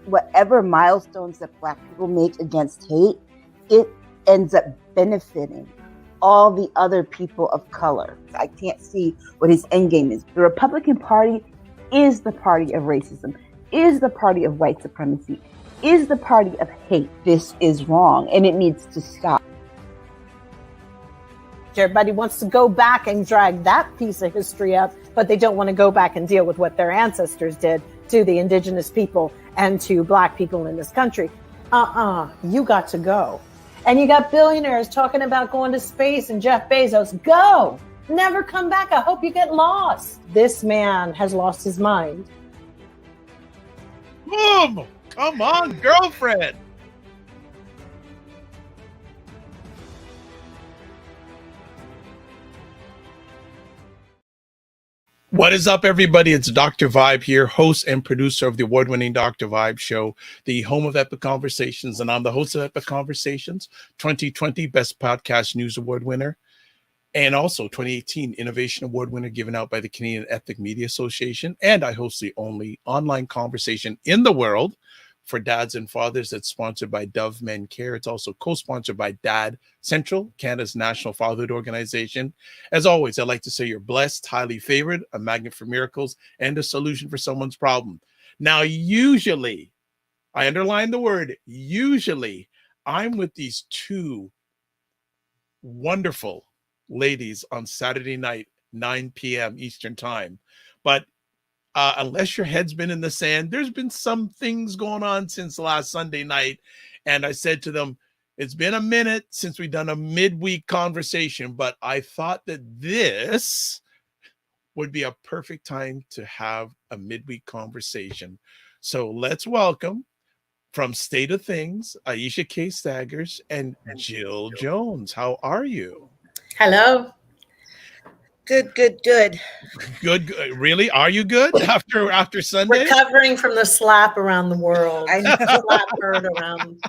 whatever milestones that Black people make against hate, it ends up benefiting all the other people of color. I can't see what his end game is. The Republican Party is the party of racism, is the party of white supremacy, is the party of hate. This is wrong, and it needs to stop. Everybody wants to go back and drag that piece of history up, but they don't want to go back and deal with what their ancestors did to the indigenous people and to Black people in this country. You got to go. And you got billionaires talking about going to space and Jeff Bezos. Go! Never come back. I hope you get lost. This man has lost his mind. Boom! Come on, girlfriend. What is up, everybody? It's Dr. Vibe here, host and producer of the award-winning Dr. Vibe Show, the home of Epic Conversations, and I'm the host of Epic Conversations, 2020 Best Podcast News Award winner, and also 2018 Innovation Award winner given out by the Canadian Ethnic Media Association, and I host the only online conversation in the world for dads and fathers that's sponsored by Dove Men Care. It's also co-sponsored by Dad Central, Canada's national fatherhood organization. As always, I'd like to say you're blessed, highly favored, a magnet for miracles, and a solution for someone's problem. Now, usually, I underline the word usually, I'm with these two wonderful ladies on Saturday night, 9 p.m. Eastern time. But unless your head's been in the sand, there's been some things going on since last Sunday night. And I said to them, it's been a minute since we've done a midweek conversation, but I thought that this would be a perfect time to have a midweek conversation. So let's welcome from State of Things, Aisha K. Staggers and Jill Jones. How are you? Hello. Good. Good. Really? Are you good after Sunday? Recovering from the slap around the world. I know. Slap heard around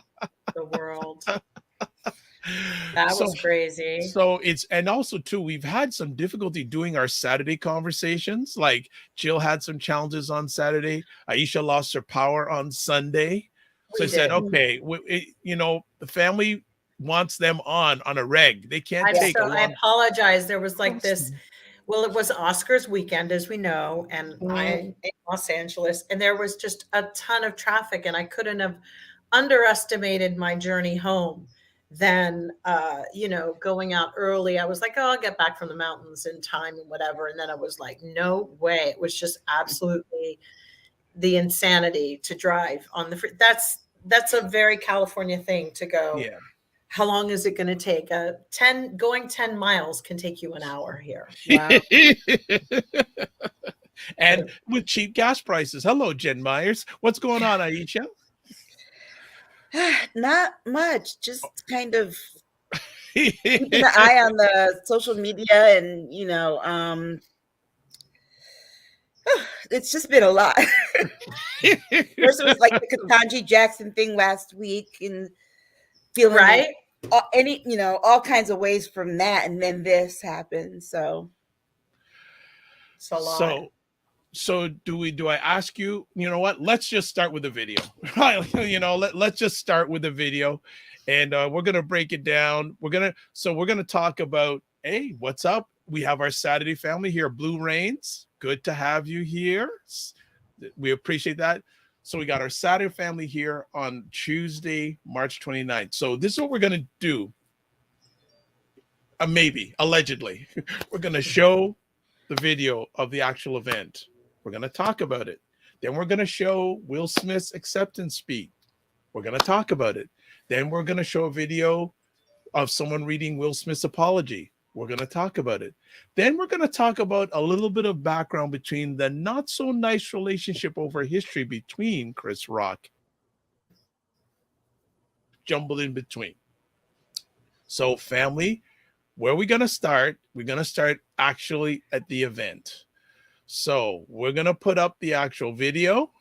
the world. That was crazy. So and also too, we've had some difficulty doing our Saturday conversations. Like Jill had some challenges on Saturday. Aisha lost her power on Sunday. So I said, okay, the family wants them on a reg. They can't take a long... I apologize. There was like this... Well, it was Oscars weekend, as we know, and I'm in Los Angeles, and there was just a ton of traffic, and I couldn't have underestimated my journey home. Then, going out early, I was like, oh, I'll get back from the mountains in time and whatever. And then I was like, no way. It was just absolutely the insanity to drive on the free. That's a very California thing to go. Yeah. How long is it going to take? Going 10 miles can take you an hour here. Wow. And with cheap gas prices. Hello, Jen Myers. What's going on, Aisha? Not much. Just kind of keeping an eye on the social media, and it's just been a lot. First, it was like the Ketanji Jackson thing last week, and feeling right. All kinds of ways from that, and then this happened. So it's a lot. So do I ask you? You know what? Let's just start with the video. Let's just start with the video, and we're gonna break it down. We're gonna talk about, hey, what's up? We have our Saturday family here, Blue Rains. Good to have you here. We appreciate that. So we got our Saturday family here on Tuesday, March 29th. So this is what we're going to do. Maybe, allegedly. We're going to show the video of the actual event. We're going to talk about it. Then we're going to show Will Smith's acceptance speech. We're going to talk about it. Then we're going to show a video of someone reading Will Smith's apology. We're going to talk about it. Then we're going to talk about a little bit of background between the not so nice relationship over history between Chris Rock, jumbled in between. So family, where are we going to start? We're going to start actually at the event. So we're going to put up the actual video.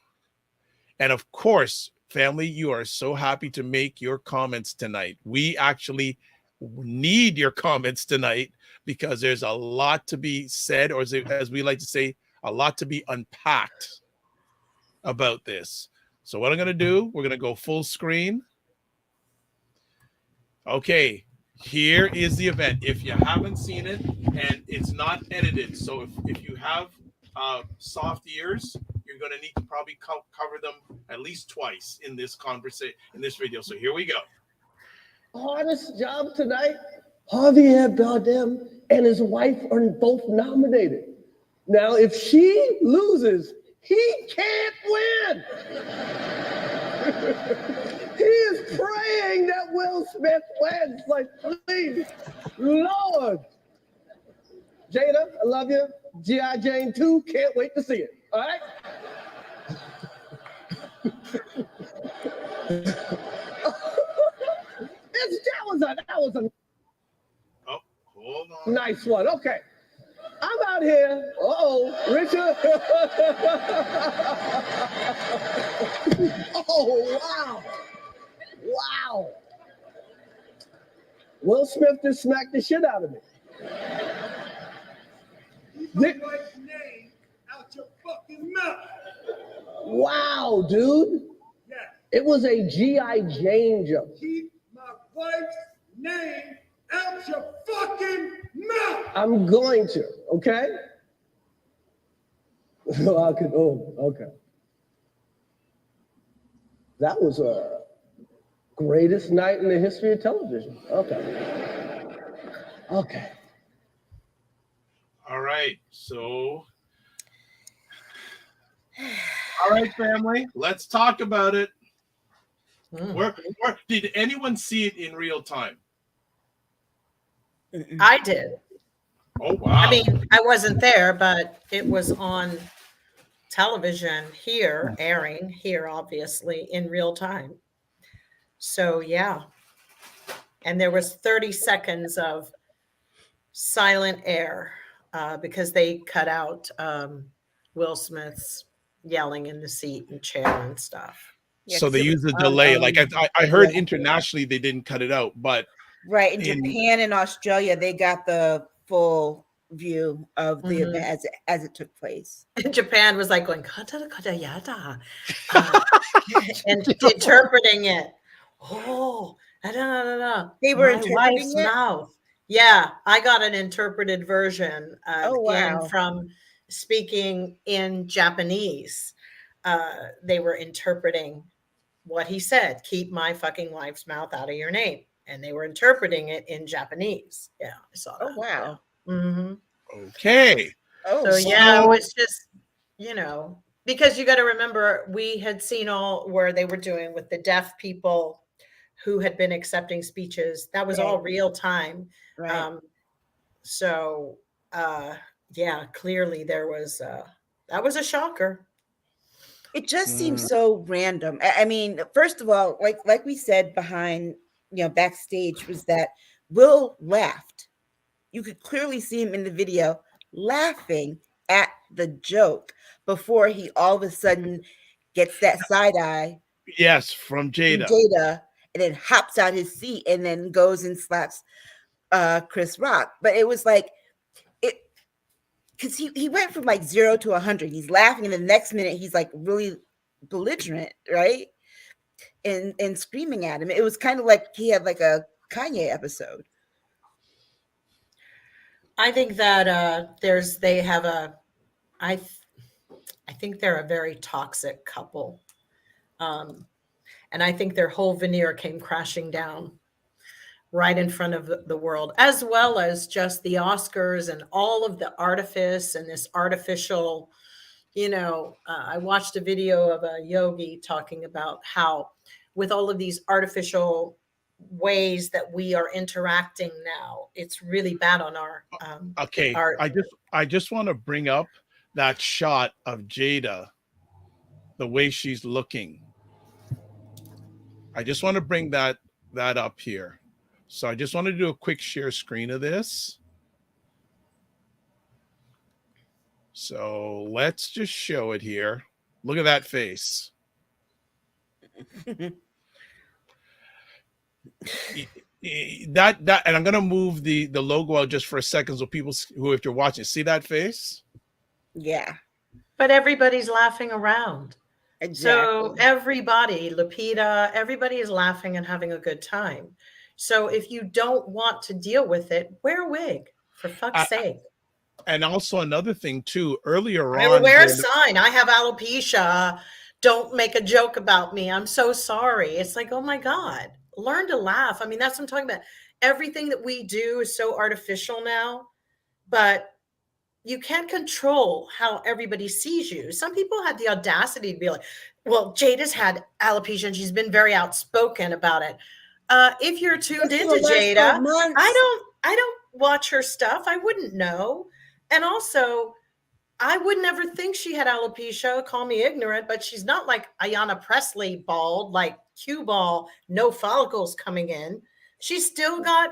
And of course, family, you are so happy to make your comments tonight. We actually need your comments tonight because there's a lot to be said, or as we like to say, a lot to be unpacked about this. So what I'm going to do, we're going to go full screen. Okay, here is the event. If you haven't seen it, and it's not edited, so if you have soft ears, you're going to need to probably cover them at least twice in this conversation, in this video. So here we go. Hardest job tonight. Javier Bardem and his wife are both nominated. Now, if she loses, he can't win. He is praying that Will Smith wins. Like, please, Lord. Jada, I love you. G.I. Jane 2, can't wait to see it. All right? That was a oh, hold on. Nice one. Okay. I'm out here. Richard. Oh, wow. Wow. Will Smith just smacked the shit out of me. Keep my wife's name out your fucking mouth. Wow, dude. Yeah. It was a G.I. Jane joke. Keep my wife's name out your fucking mouth. I'm going to, okay? Okay. That was a greatest night in the history of television. Okay. Okay. All right. So, all right, family, let's talk about it. Where did anyone see it in real time? I did. Oh, wow. I mean, I wasn't there, but it was on television here, airing here, obviously, in real time. So, yeah. And there was 30 seconds of silent air because they cut out Will Smith's yelling in the seat and chair and stuff. Yeah, so they used a delay. Like I heard internationally they didn't cut it out, but right in Japan and Australia they got the full view of the event as it took place. In Japan was like going yada, and interpreting it. Oh, They were my interpreting wife's it? mouth. Yeah, I got an interpreted version again from speaking in Japanese. They were interpreting what he said, keep my fucking wife's mouth out of your name. And they were interpreting it in Japanese. Yeah, I saw that. Oh, wow. Yeah. Mm-hmm. Okay. So, yeah, it's just, because you got to remember, we had seen all where they were doing with the deaf people who had been accepting speeches. That was all real time. Right. Yeah, clearly there was, that was a shocker. It just seems so random. I mean, first of all, like we said behind, backstage was that Will laughed. You could clearly see him in the video laughing at the joke before he all of a sudden gets that side eye. Yes, from Jada. And then hops out his seat and then goes and slaps Chris Rock. But it was like because he went from like 0 to 100. He's laughing, and the next minute he's like really belligerent, right? And screaming at him. It was kind of like he had like a Kanye episode. I think that I think they're a very toxic couple. And I think their whole veneer came crashing down right in front of the world, as well as just the Oscars and all of the artifice and this artificial, I watched a video of a yogi talking about how with all of these artificial ways that we are interacting now, it's really bad on our art. I just want to bring up that shot of Jada, the way she's looking. I just want to bring that up here. So I just want to do a quick share screen of this. So let's just show it here. Look at that face. that and I'm gonna move the logo out just for a second so people who, if you're watching, see that face. Yeah, but everybody's laughing around. So everybody, Lupita, everybody is laughing and having a good time. So if you don't want to deal with it, wear a wig, for fuck's sake. And also another thing too, earlier I will on, wear a sign. I have alopecia. Don't make a joke about me. I'm so sorry. It's like, oh my God, learn to laugh. I mean, that's what I'm talking about. Everything that we do is so artificial now, but you can't control how everybody sees you. Some people had the audacity to be like, well, Jada's had alopecia and she's been very outspoken about it. If you're tuned into Jada, I don't watch her stuff. I wouldn't know. And also, I would never think she had alopecia. Call me ignorant, but she's not like Ayanna Presley bald, like cue ball, no follicles coming in. She's still got,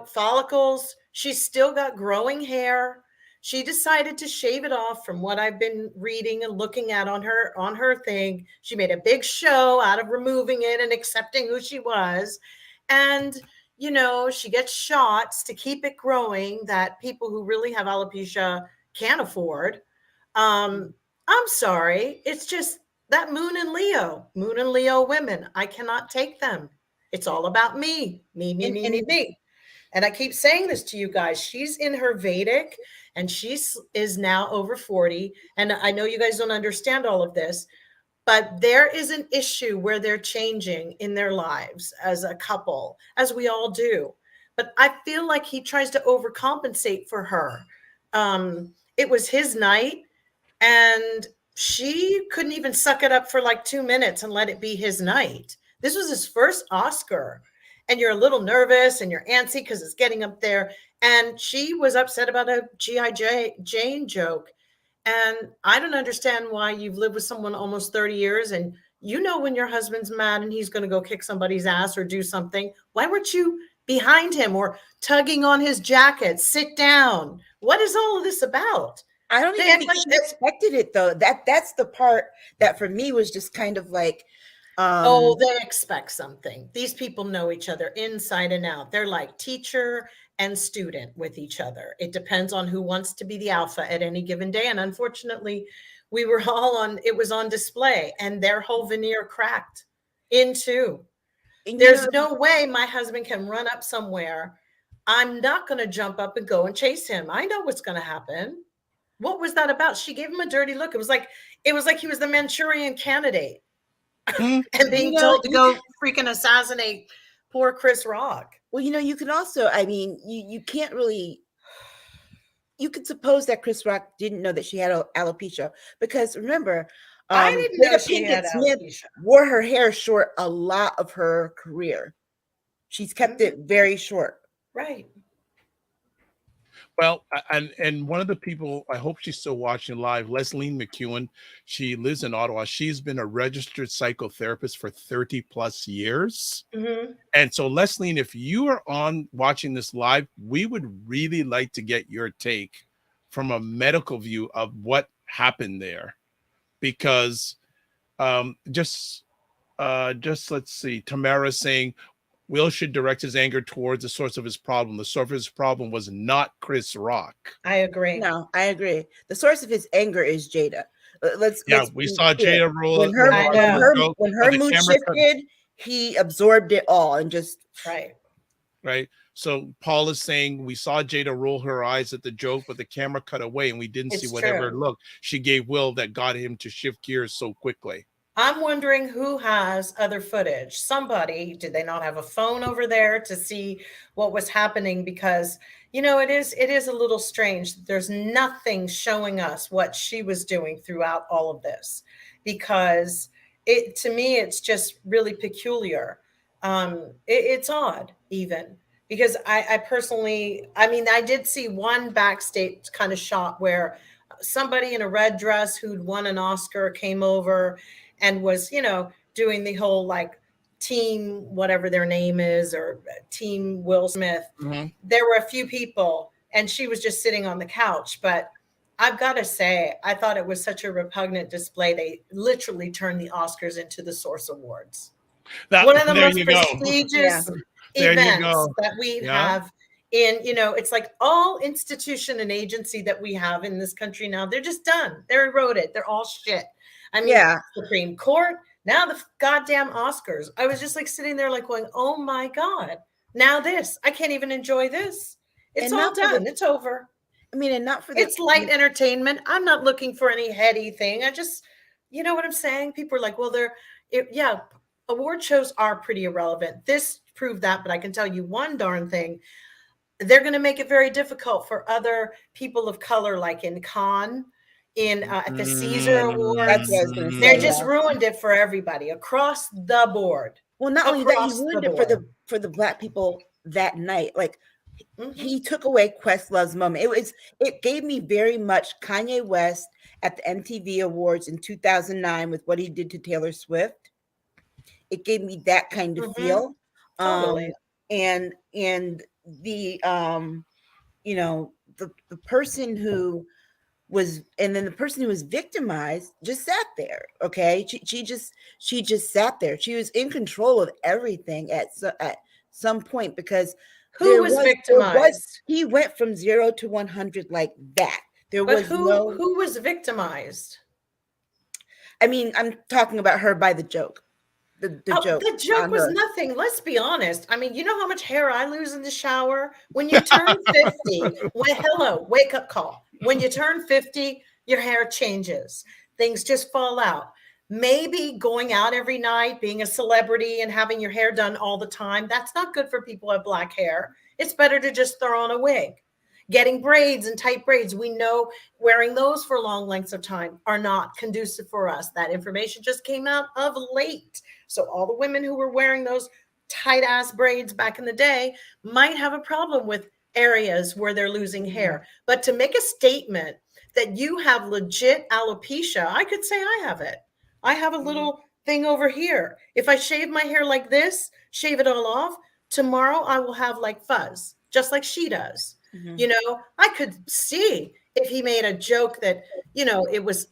follicles. She's still got growing hair. She decided to shave it off from what I've been reading and looking at on her thing. She made a big show out of removing it and accepting who she was. And, she gets shots to keep it growing that people who really have alopecia can't afford. I'm sorry. It's just that Moon and Leo women. I cannot take them. It's all about me. Me. And I keep saying this to you guys. She's in her Vedic and she is now over 40. And I know you guys don't understand all of this, but there is an issue where they're changing in their lives as a couple, as we all do. But I feel like he tries to overcompensate for her. It was his night and she couldn't even suck it up for like 2 minutes and let it be his night. This was his first Oscar. And you're a little nervous and you're antsy because it's getting up there. And she was upset about a G.I. Jane joke. And I don't understand why you've lived with someone almost 30 years and when your husband's mad and he's going to go kick somebody's ass or do something. Why weren't you behind him or tugging on his jacket? Sit down. What is all of this about? I don't even think she expected it, though. That's the part that for me was just kind of like, they expect something. These people know each other inside and out. They're like teacher and student with each other. It depends on who wants to be the alpha at any given day. And unfortunately, we were all it was on display and their whole veneer cracked in two. There's no way my husband can run up somewhere. I'm not going to jump up and go and chase him. I know what's going to happen. What was that about? She gave him a dirty look. It was like he was the Manchurian Candidate. And being told to go freaking assassinate poor Chris Rock. Well, you can also, you can't really, you could suppose that Chris Rock didn't know that she had alopecia because remember, I didn't know she had alopecia. Smith wore her hair short a lot of her career. She's kept it very short. Right. Well, and one of the people, I hope she's still watching live, Leslie McEwen, she lives in Ottawa. She's been a registered psychotherapist for 30 plus years. Mm-hmm. And so Leslie, if you are on watching this live, we would really like to get your take from a medical view of what happened there. Because just let's see, Tamara saying, Will should direct his anger towards the source of his problem. The source of his problem was not Chris Rock. I agree. No, I agree. The source of his anger is Jada. We saw Jada roll. When her mood shifted, he absorbed it all and just right. So Paul is saying we saw Jada roll her eyes at the joke, but the camera cut away and we didn't see whatever look she gave Will that got him to shift gears so quickly. I'm wondering who has other footage. Somebody, did they not have a phone over there to see what was happening? Because, it is a little strange. There's nothing showing us what she was doing throughout all of this, because to me, it's just really peculiar. It's odd even because I personally, I did see one backstage kind of shot where somebody in a red dress who'd won an Oscar came over and was, doing the whole like team, whatever their name is, or team Will Smith. Mm-hmm. There were a few people and she was just sitting on the couch. But I've got to say, I thought it was such a repugnant display. They literally turned the Oscars into the Source Awards. One of the most prestigious events that we have in, it's like all institution and agency that we have in this country now, they're just done. They're eroded. They're all shit. I mean, Yeah. Supreme Court, now the goddamn Oscars. I was just like sitting there like going, oh my God, now this. I can't even enjoy this. It's And all not for done. It's over. I mean, and not for the. It's light entertainment. I'm not looking for any heady thing. I just, you know what I'm saying? People are like, well, yeah, award shows are pretty irrelevant. This proved that, but I can tell you one darn thing. They're going to make it very difficult for other people of color, like in Cannes, at the Caesar Awards. That's what I was going to say. They just ruined it for everybody across the board. Well, not only that, he Across ruined the it board. for the Black people that night. Like, Mhm. he took away Questlove's moment. It gave me very much Kanye West at the MTV Awards in 2009 with what he did to Taylor Swift. It gave me that kind of feel. Totally. And the you know, the person who was, and then the person who was victimized just sat there. Okay, she just sat there. She was in control of everything at some point, because Who was victimized? He went from 0 to 100 like that. There But was who was victimized? I mean, I'm talking about her by the joke. The joke. The joke was her. nothing. Let's be honest. I mean, you know how much hair I lose in the shower when you turn 50. Hello, wake up call. When you turn 50, your hair changes. Things just fall out. Maybe going out every night, being a celebrity and having your hair done all the time, that's not good for people who have black hair. It's better to just throw on a wig. Getting braids and tight braids, we know wearing those for long lengths of time are not conducive for us. That information just came out of late. So all the women who were wearing those tight ass braids back in the day might have a problem with areas where they're losing hair. But to make a statement that you have legit alopecia, I could say I have it. I have a little thing over here. If I shave my hair like this, shave it all off, tomorrow I will have like fuzz, just like she does. You know, I could see if he made a joke that, you know, it was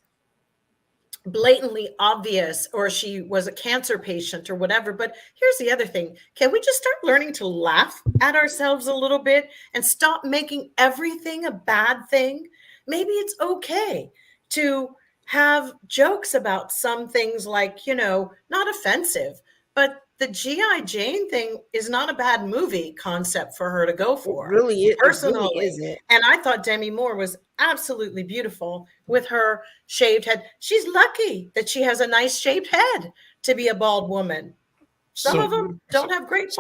blatantly obvious, or she was a cancer patient or whatever. But here's the other thing. Can we just start learning to laugh at ourselves a little bit and stop making everything a bad thing? Maybe it's okay to have jokes about some things, like, you know, not offensive, but the G.I. Jane thing is not a bad movie concept for her to go for. It really is. Personally, it really isn't. And I thought Demi Moore was absolutely beautiful with her shaved head. She's lucky that she has a nice shaped head to be a bald woman. Some of them don't have great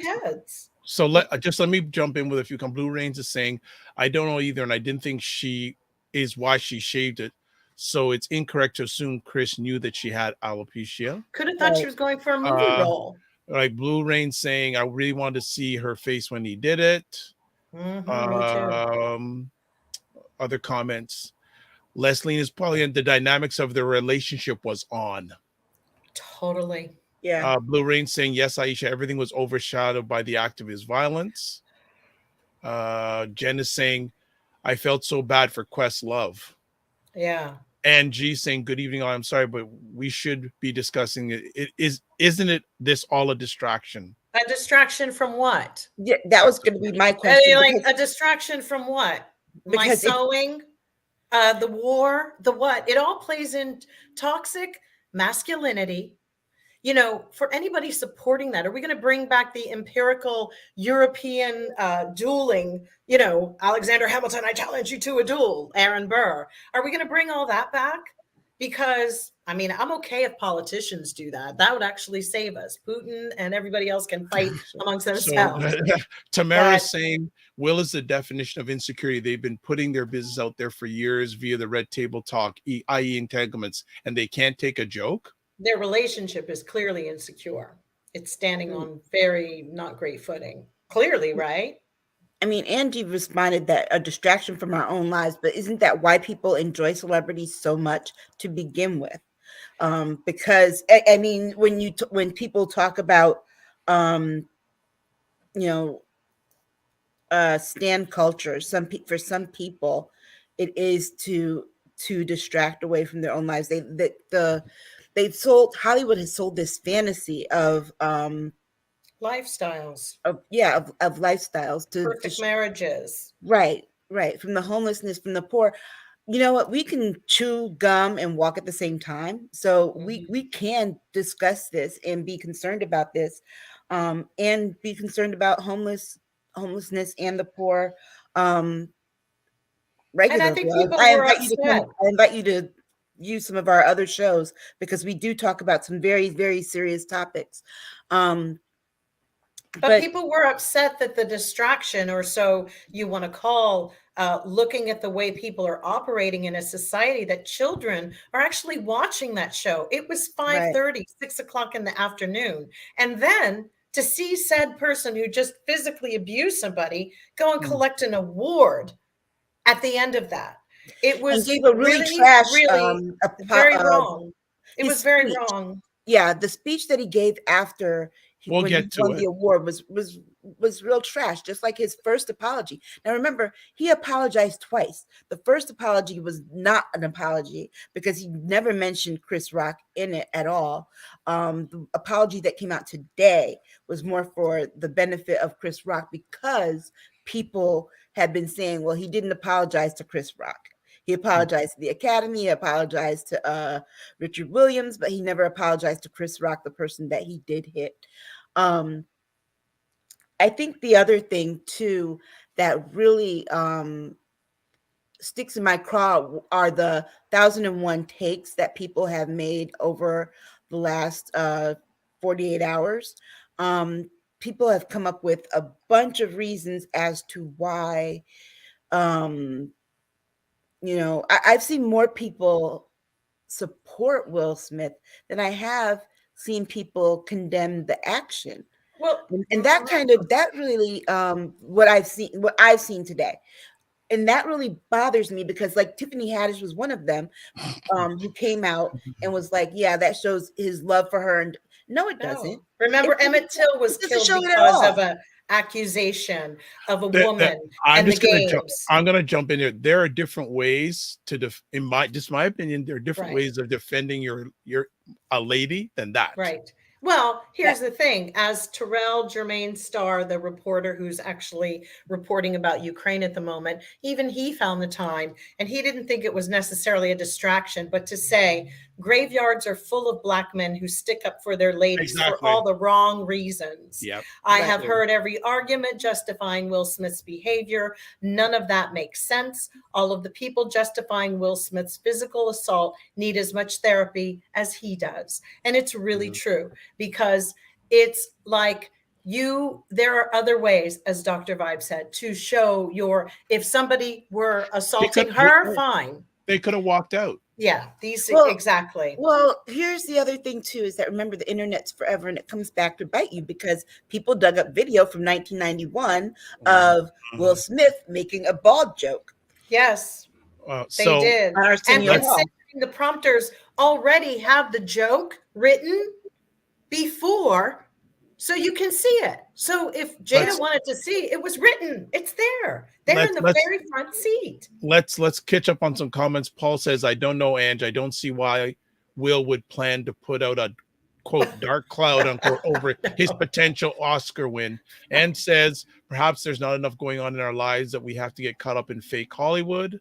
heads. So let me jump in with a few. Blue Rains is saying, I don't know either, and I didn't think she is why she shaved it. So it's incorrect to assume Chris knew that she had alopecia. Could have thought she was going for a movie role. Like Blue Rain saying, I really wanted to see her face when he did it. Me too. Other comments. Leslie is probably in the dynamics of their relationship was on. Totally. Yeah. Blue Rain saying, yes, Aisha, everything was overshadowed by the activist violence. Jen is saying, I felt so bad for Questlove. Yeah. And G saying, good evening. I'm sorry, but we should be discussing it. Isn't it this all a distraction? A distraction from what? Yeah, that was going to be my question. Like a distraction from what? My sewing, the war, the what? It all plays in toxic masculinity. You know, for anybody supporting that, are we going to bring back the empirical European dueling? You know, Alexander Hamilton, I challenge you to a duel, Aaron Burr. Are we going to bring all that back? Because, I mean, I'm okay if politicians do that. That would actually save us. Putin and everybody else can fight amongst themselves. Tamara's saying, will is the definition of insecurity. They've been putting their business out there for years via the red table talk, i.e. entanglements, and they can't take a joke? Their relationship is clearly insecure. It's standing on very not great footing. Clearly, right? I mean, Angie responded that a distraction from our own lives, but isn't that why people enjoy celebrities so much to begin with? Because I mean, when people talk about, you know, stan culture, for some people, it is to distract away from their own lives. Hollywood has sold this fantasy of lifestyles, of lifestyles, to perfect marriages, right, from the homelessness, from the poor. you know what? We can chew gum and walk at the same time. So we can discuss this and be concerned about this, and be concerned about homelessness and the poor. And I Regularly, think people I were invite you to come. upset. I invite you to use some of our other shows because we do talk about some very, very serious topics. But people were upset that the distraction, or so you want to call, looking at the way people are operating in a society, that children are actually watching that show. It was 5:30, 6 o'clock in the afternoon. And then to see said person who just physically abused somebody go and collect an award at the end of that. It was gave a really trash, very wrong. It was very speech. wrong. Yeah, the speech that he gave after We'll when get he to won it. the award was real trash, just like his first apology. Now remember, he apologized twice. The first apology was not an apology because he never mentioned Chris Rock in it at all. The apology that came out today was more for the benefit of Chris Rock because people had been saying, well, he didn't apologize to Chris Rock. He apologized to the Academy, he apologized to Richard Williams, but he never apologized to Chris Rock, the person that he did hit. I think the other thing too that really sticks in my craw are the 1,001 takes that people have made over the last 48 hours. People have come up with a bunch of reasons as to why, I've seen more people support Will Smith than I have seen people condemn the action. Well, And that really what I've seen today. And that really bothers me because like Tiffany Haddish was one of them who came out and was like, yeah, that shows his love for her. And no, it doesn't. Remember, Emmett Till was killed because of an accusation of a woman and the games. I'm going to jump in here. There are different ways to, in my opinion, there are different ways of defending a lady than that. Right. Well, here's the thing. As Terrell Jermaine Starr, the reporter who's actually reporting about Ukraine at the moment, even he found the time, and he didn't think it was necessarily a distraction, but to say graveyards are full of Black men who stick up for their ladies for all the wrong reasons. Yep. I have heard every argument justifying Will Smith's behavior. None of that makes sense. All of the people justifying Will Smith's physical assault need as much therapy as he does. And it's really true, because it's like there are other ways, as Dr. Vibe said, to show if somebody were assaulting her, fine. They could have walked out. Yeah, exactly. Well, here's the other thing too, is that remember the internet's forever and it comes back to bite you because people dug up video from 1991 of Will Smith making a bald joke. Yes, they did. And considering the prompters already have the joke written before, so you can see it. So if Jada wanted to see, it was written. It's there. They're in the very front seat. Let's catch up on some comments. Paul says, I don't know, Ange. I don't see why Will would plan to put out a, quote, dark cloud, unquote, over his potential Oscar win. And says, perhaps there's not enough going on in our lives that we have to get caught up in fake Hollywood.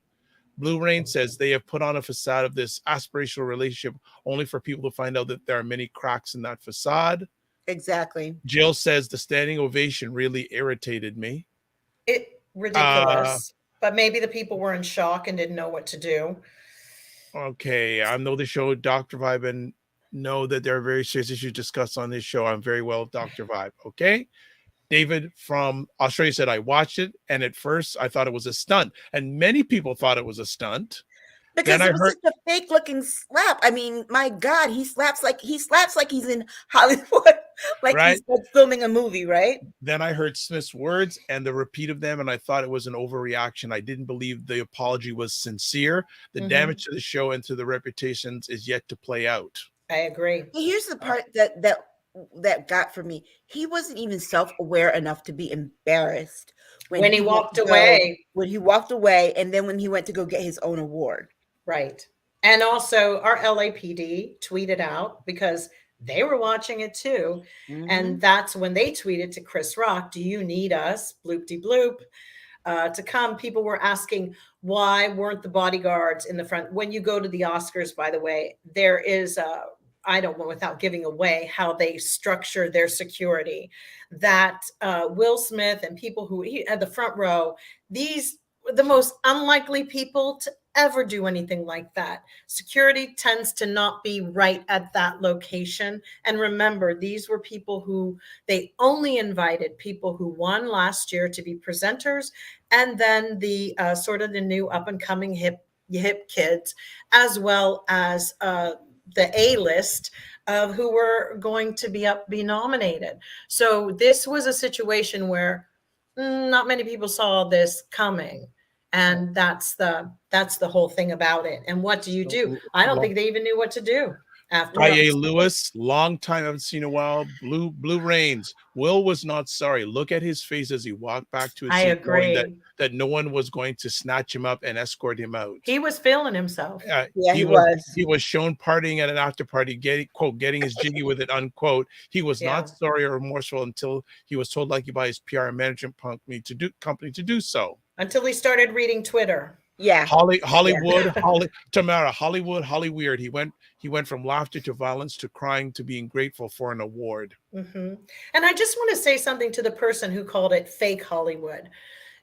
Blue Rain says they have put on a facade of this aspirational relationship only for people to find out that there are many cracks in that facade. Exactly. Jill says the standing ovation really irritated me. Ridiculous. But maybe the people were in shock and didn't know what to do. Okay. I know the show Dr. Vibe and know that there are very serious issues discussed on this show. I'm very well with Dr. Vibe. Okay. David from Australia said, I watched it, and at first I thought it was a stunt. And many people thought it was a stunt. Because it was such a fake looking slap. I mean, my God, he slaps like he's in Hollywood, like he's filming a movie, right? Then I heard Smith's words and the repeat of them, and I thought it was an overreaction. I didn't believe the apology was sincere. The damage to the show and to the reputations is yet to play out. I agree. Here's the part that got for me. He wasn't even self-aware enough to be embarrassed when he walked away. When he walked away, and then when he went to go get his own award. Right. And also our LAPD tweeted out, because they were watching it too. And that's when they tweeted to Chris Rock, do you need us? Bloop-de-bloop. to come, people were asking, why weren't the bodyguards in the front? When you go to the Oscars, by the way, there is I don't know, without giving away how they structure their security, that Will Smith and people who he at the front row, these the most unlikely people to ever do anything like that. Security tends to not be right at that location. And remember, these were people who they only invited people who won last year to be presenters, and then the sort of the new up and coming hip kids, as well as the A-list of who were going to be nominated. So this was a situation where not many people saw this coming. And that's the whole thing about it. And what do you do? I don't think they even knew what to do after. I.A. Lewis, long time I haven't seen in a while. Blue Rains. Will was not sorry. Look at his face as he walked back to his I seat, agree knowing that no one was going to snatch him up and escort him out. He was feeling himself. Yeah, he was. He was shown partying at an after party, getting his jiggy with it, unquote. He was not sorry or remorseful until he was told, like, by his PR and management company to do so. Until he started reading Twitter. Yeah. Hollywood, Tamara, Hollyweird. He went from laughter to violence to crying to being grateful for an award. Mm-hmm. And I just want to say something to the person who called it fake Hollywood.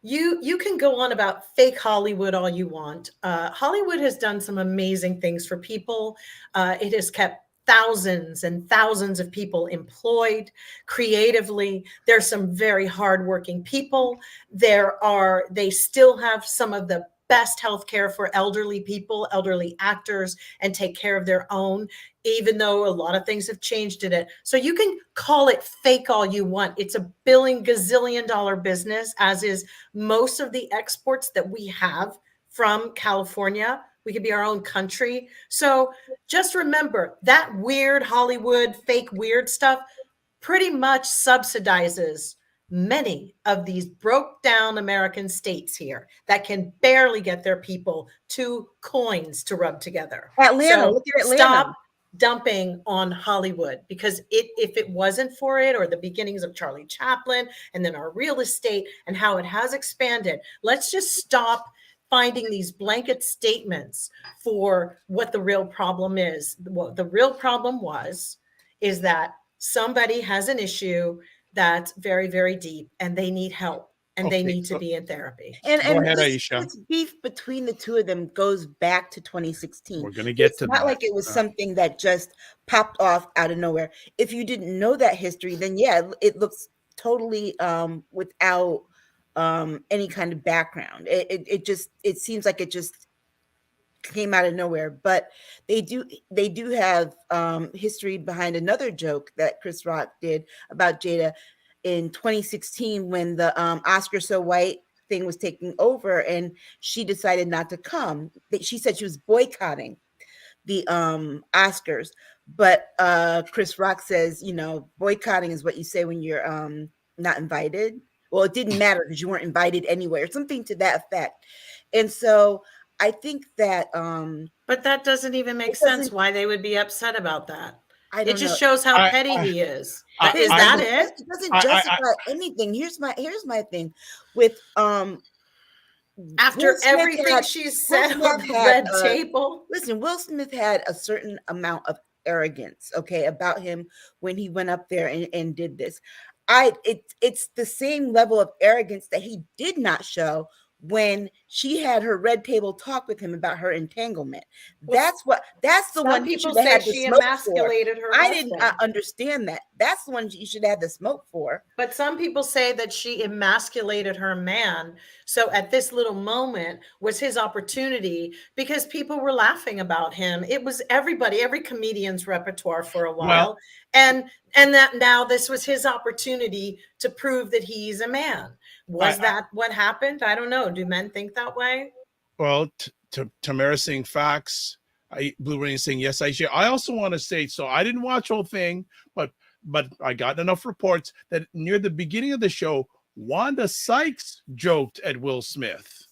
You can go on about fake Hollywood all you want. Hollywood has done some amazing things for people. It has kept thousands and thousands of people employed creatively. There's some very hardworking people. They still have some of the best healthcare for elderly people, elderly actors, and take care of their own, even though a lot of things have changed in it. So you can call it fake all you want. It's a gazillion-dollar business, as is most of the exports that we have from California. We could be our own country. So just remember that weird Hollywood, fake weird stuff pretty much subsidizes many of these broke down American states here that can barely get their people 2 coins to rub together. Atlanta, so look at Atlanta. Stop dumping on Hollywood, because if it wasn't for it, or the beginnings of Charlie Chaplin and then our real estate and how it has expanded, let's just stop finding these blanket statements for what the real problem is. What the real problem is that somebody has an issue that's very, very deep, and they need help, and they need to be in therapy. And Go ahead, Aisha. this beef between the two of them goes back to 2016. We're going to get to that. It's not like it was something that just popped off out of nowhere. If you didn't know that history, then yeah, it looks totally without any kind of background. It seems like it just came out of nowhere. But they do have history behind another joke that Chris Rock did about Jada in 2016 when the Oscar So White thing was taking over, and she decided not to come. She said she was boycotting the Oscars, but Chris Rock says, boycotting is what you say when you're not invited. Well, it didn't matter because you weren't invited anyway, or something to that effect. And so I think that but that doesn't even make sense why they would be upset about that. It just know. shows how petty he is. Is that it? It doesn't justify anything. Here's my thing with after everything she said on the red table. Listen, Will Smith had a certain amount of arrogance, okay, about him when he went up there and did this. It's the same level of arrogance that he did not show when she had her red table talk with him about her entanglement. That's the one people say she emasculated her I husband. didn't understand that. That's the one you should have the smoke for. But some people say that she emasculated her man. So at this little moment was his opportunity, because people were laughing about him. It was every comedian's repertoire for a while. And that now this was his opportunity to prove that he's a man. Was that what happened? I don't know. Do men think that way? Well, Tamara saying facts. Blue Rain saying yes, Aisha. I also want to say, so I didn't watch the whole thing, but I got enough reports that near the beginning of the show, Wanda Sykes joked at Will Smith.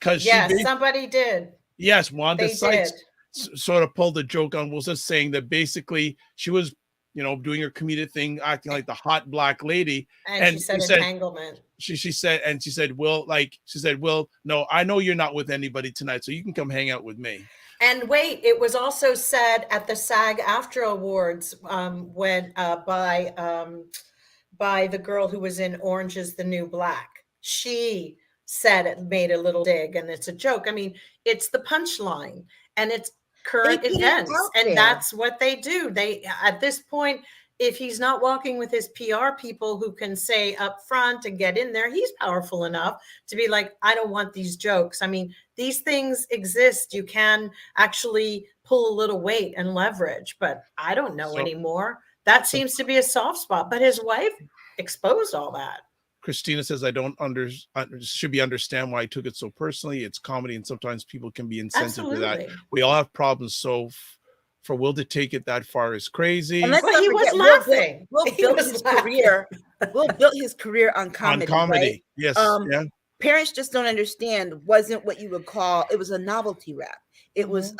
Somebody did. Yes, Wanda Sykes sort of pulled the joke on Will Smith, saying that basically she was doing her comedic thing, acting like the hot black lady. And she said entanglement. She said, Will, no, I know you're not with anybody tonight, so you can come hang out with me. And wait, it was also said at the SAG-AFTRA Awards when by the girl who was in Orange is the New Black. She said it, made a little dig, and it's a joke. I mean, it's the punchline, and it's current events, and that's what they do. They, at this point, if he's not walking with his PR people who can say up front and get in there, he's powerful enough to be like, I don't want these jokes. I mean, these things exist. You can actually pull a little weight and leverage, but I don't know anymore. That seems to be a soft spot, but his wife exposed all that. Christina says, I don't understand why I took it so personally. It's comedy, and sometimes people can be insensitive to that. We all have problems. So for Will to take it that far is crazy. And let's not forget, laughing. Will built his career. Will built his career on comedy. On comedy, right? yes. Parents just don't understand. Wasn't what you would call. It was a novelty rap. It was.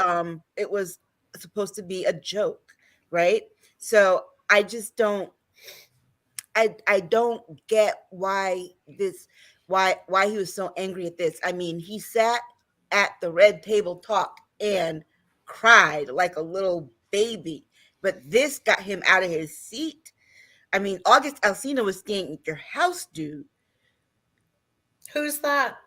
It was supposed to be a joke, right? So I just don't. I don't get why he was so angry at this. I mean, he sat at the red table talk and cried like a little baby, but this got him out of his seat. I mean, August Alsina was staying at your house, dude. Who's that?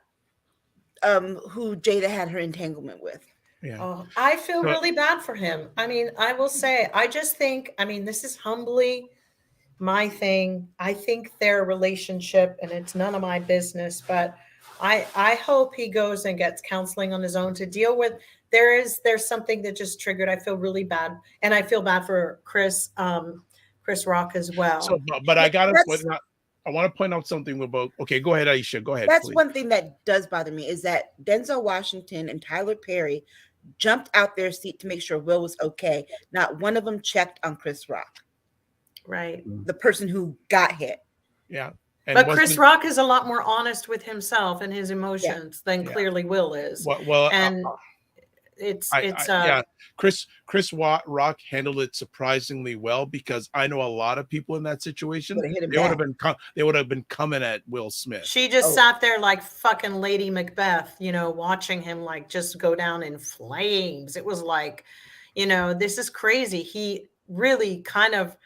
Who Jada had her entanglement with. Yeah. Oh, I feel really bad for him. I mean, I will say, I just think, I mean, this is humbly my thing. I think their relationship, and it's none of my business, but I hope he goes and gets counseling on his own to deal with. There's something that just triggered. I feel really bad, and I feel bad for Chris Rock as well. So, but I want to point out something about. Okay, go ahead, Aisha. Go ahead. That's please. one thing that does bother me is that Denzel Washington and Tyler Perry jumped out their seat to make sure Will was okay. Not one of them checked on Chris Rock. Right. The person who got hit. Yeah. But Chris Rock is a lot more honest with himself and his emotions than clearly Will is. Well, and Chris Rock handled it surprisingly well, because I know a lot of people in that situation. They would have been coming at Will Smith. She just sat there like fucking Lady Macbeth, watching him like just go down in flames. It was like, this is crazy. He really kind of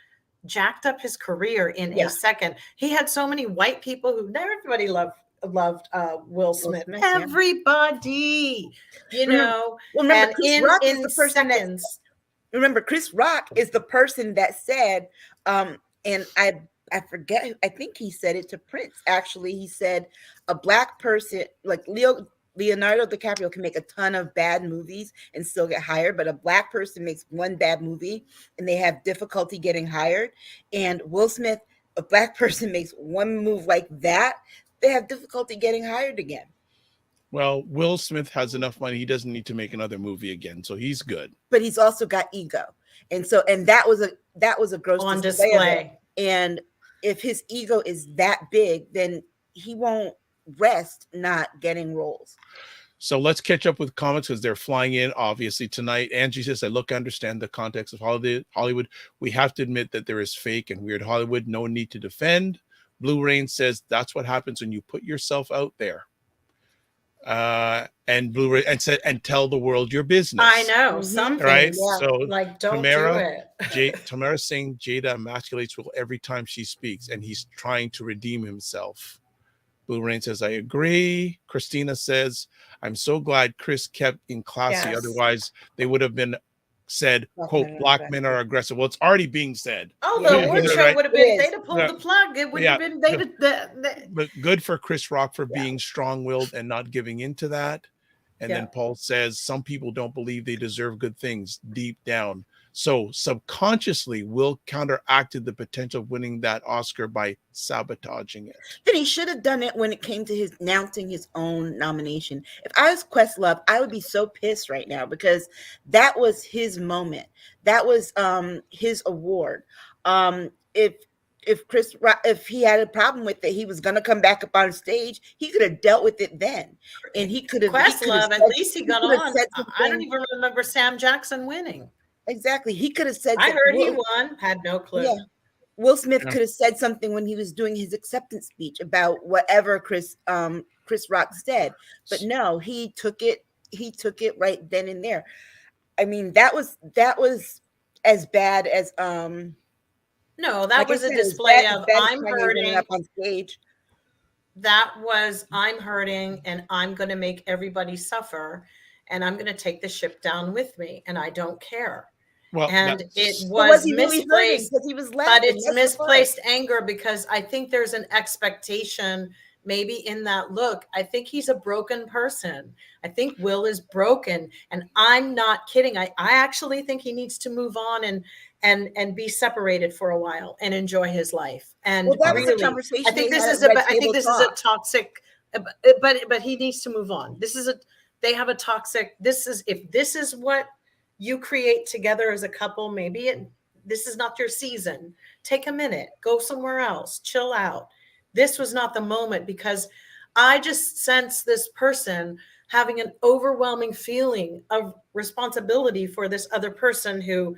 jacked up his career in a second. He had so many white people who everybody loved Will Smith. Everybody, Remember, Chris Rock is the person remember, Chris Rock is the person that said, and I forget, I think he said it to Prince. Actually, he said a black person like Leonardo DiCaprio can make a ton of bad movies and still get hired, but a black person makes one bad movie and they have difficulty getting hired. And Will Smith, a black person makes one move like that, they have difficulty getting hired again. Well, Will Smith has enough money. He doesn't need to make another movie again, so he's good. But he's also got ego. And that was a gross on display. And if his ego is that big, then he won't rest not getting roles. So let's catch up with comments because they're flying in obviously tonight. Angie says, I understand the context of Hollywood. We have to admit that there is fake and weird Hollywood. No need to defend. Blue Rain says that's what happens when you put yourself out there. And Blue Rain and tell the world your business. I know something, right? Yeah. So like don't do it. Tamara saying Jada emasculates Will every time she speaks, and he's trying to redeem himself. Blue Rain says, I agree. Christina says, I'm so glad Chris kept in classy. Yes. Otherwise, they would have been said, quote, black men are aggressive. Well, it's already being said. Oh, the award show would have been, they'd have pulled the plug. It would have been, but good for Chris Rock for being strong-willed and not giving into that. And then Paul says, some people don't believe they deserve good things deep down. So subconsciously, Will counteracted the potential of winning that Oscar by sabotaging it. Then he should have done it when it came to his announcing his own nomination. If I was Questlove, I would be so pissed right now because that was his moment. That was his award. If he had a problem with it, he was going to come back up on stage. He could have dealt with it then, and he could have. Questlove, at least he got on. I don't even remember Sam Jackson winning. Exactly. He could have said. I heard he won. Had no clue. Yeah. Will Smith could have said something when he was doing his acceptance speech about whatever Chris Rock said, but no, he took it right then and there. I mean, that was as bad as no, that was a display of I'm hurting up on stage. That was I'm hurting and I'm going to make everybody suffer and I'm going to take the ship down with me and I don't care. Well, and it was misplaced because he was laughing. But it's misplaced anger because I think there's an expectation maybe in that look. I think he's a broken person. I think Will is broken, and I'm not kidding. I actually think he needs to move on and be separated for a while and enjoy his life. And really, I think this is a toxic. But he needs to move on. They have a toxic. If this is what you create together as a couple, maybe this is not your season. Take a minute, go somewhere else, chill out. This was not the moment because I just sense this person having an overwhelming feeling of responsibility for this other person who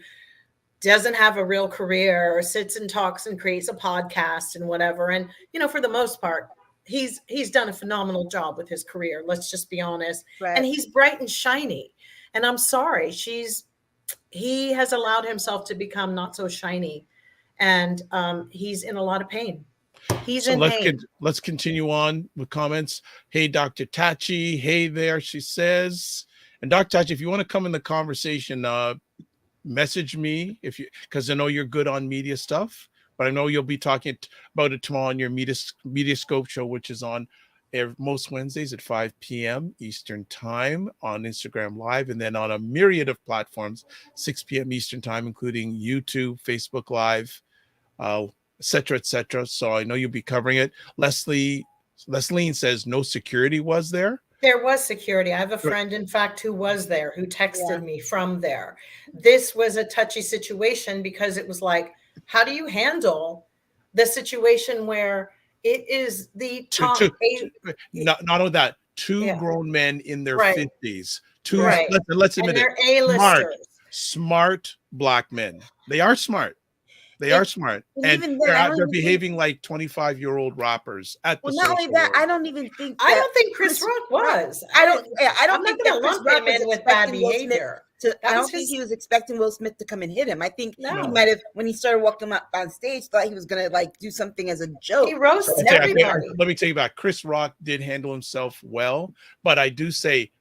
doesn't have a real career or sits and talks and creates a podcast and whatever. And, for the most part, he's done a phenomenal job with his career. Let's just be honest. Right. And he's bright and shiny. And I'm sorry, he has allowed himself to become not so shiny, and he's in a lot of pain. Let's continue on with comments. Hey, Dr. Tachi. Hey there, she says. And Dr. Tachi, if you want to come in the conversation, message me because I know you're good on media stuff, but I know you'll be talking about it tomorrow on your Media Scope show, which is on most Wednesdays at 5 p.m. Eastern time on Instagram Live, and then on a myriad of platforms, 6 p.m. Eastern time, including YouTube, Facebook Live, et cetera, et cetera. So I know you'll be covering it. Leslie says no security was there. There was security. I have a friend, in fact, who was there, who texted me from there. This was a touchy situation because it was like, how do you handle the situation where it is the top not only that, two grown men in their 50s. Let's admit it. A-listers. Smart black men. They are smart. They are smart. And they're behaving like 25-year-old rappers at the not only that, I don't even think I don't think Chris Rock was. I don't think that Chris Rock was with bad behavior. I don't think he was expecting Will Smith to come and hit him. I think he might have, when he started walking up on stage, thought he was going to do something as a joke. He roasted everybody. Let me tell you about Chris Rock did handle himself well, but I do say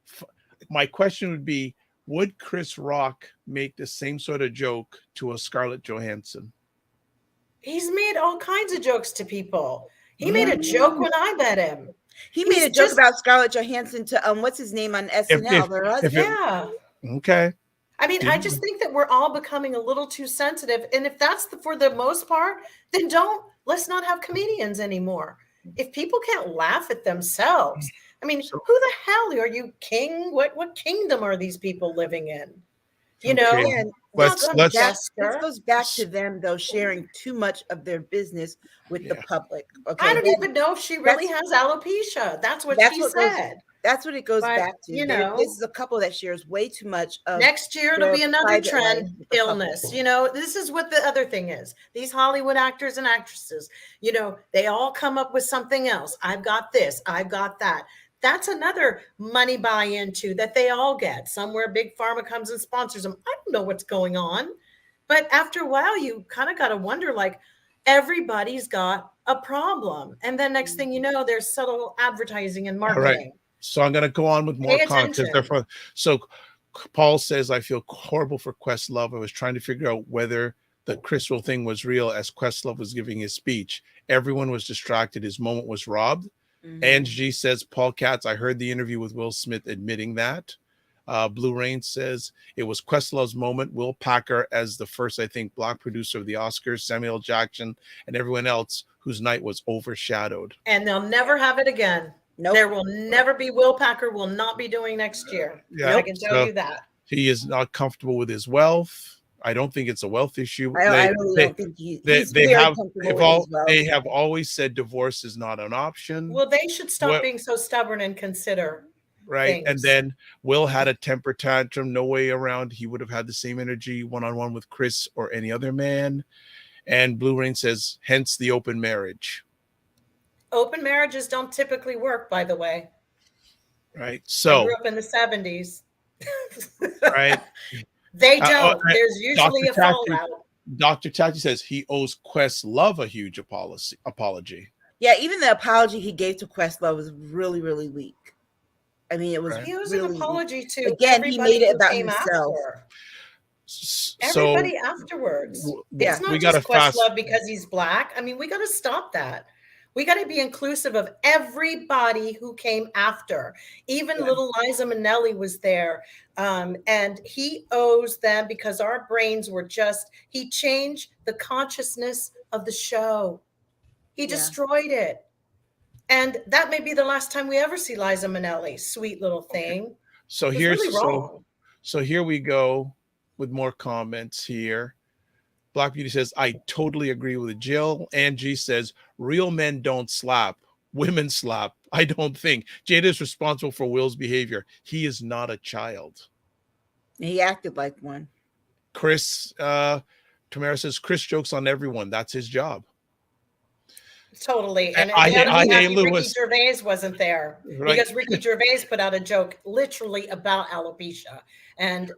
my question would be, would Chris Rock make the same sort of joke to a Scarlett Johansson? He's made all kinds of jokes to people. He made a joke when I met him. He made a joke about Scarlett Johansson to what's his name on SNL? Okay. I mean, I just think that we're all becoming a little too sensitive. And if that's for the most part, then let's not have comedians anymore. If people can't laugh at themselves, I mean, who the hell are you, king? What kingdom are these people living in? And this goes back to them, though, sharing too much of their business with the public. Okay, I don't even know if she really has alopecia. That's what she said. That's what it goes back to. This is a couple that shares way too much of. Next year, it'll be another trend, illness. This is what the other thing is. These Hollywood actors and actresses, they all come up with something else. I've got this. I've got that. That's another money buy into that they all get. Somewhere Big Pharma comes and sponsors them. I don't know what's going on. But after a while, you kind of got to wonder, everybody's got a problem. And then next thing you know, there's subtle advertising and marketing. All right. So I'm going to go on with more content. So Paul says, I feel horrible for Questlove. I was trying to figure out whether the Crystal thing was real as Questlove was giving his speech. Everyone was distracted. His moment was robbed. Angie says, Paul Katz, I heard the interview with Will Smith admitting that. Blue Rain says, it was Questlove's moment. Will Packer as the first, I think, black producer of the Oscars, Samuel Jackson, and everyone else whose night was overshadowed. And they'll never have it again. Nope. There will never be. Will Packer will not be doing next year. Yeah, I can tell you that. He is not comfortable with his wealth. I don't think it's a wealth issue. I really don't think they have always said divorce is not an option. Well, they should stop being so stubborn and consider right? And things. then Will had a temper tantrum, no way around. He would have had the same energy one-on-one with Chris or any other man. And Blue Rain says, hence the open marriage. Open marriages don't typically work, by the way. Right. I So, grew up in the 70s. right. They don't. There's usually a Dr. fallout. Dr. Tachi says he owes Questlove a huge apology. Yeah, even the apology he gave to Questlove was really, really weak. I mean, it was Right. He owes really an apology weak. to Again, he made it who about came himself. after. So Everybody afterwards. Yeah. It's not we gotta just Questlove because he's black. I mean, we got to stop that. We got to be inclusive of everybody who came after. Even little Liza Minnelli was there. And he owes them because our brains were he changed the consciousness of the show. He destroyed it. And that may be the last time we ever see Liza Minnelli. Sweet little thing. Okay. So It's here's really wrong. so here we go with more comments here. Black Beauty says, I totally agree with Jill. Angie says, real men don't slap. Women slap. I don't think. Jada is responsible for Will's behavior. He is not a child. He acted like one. Chris, Tamara says, Chris jokes on everyone. That's his job. Totally. And Ricky Gervais wasn't there, right? Because Ricky Gervais put out a joke literally about alopecia and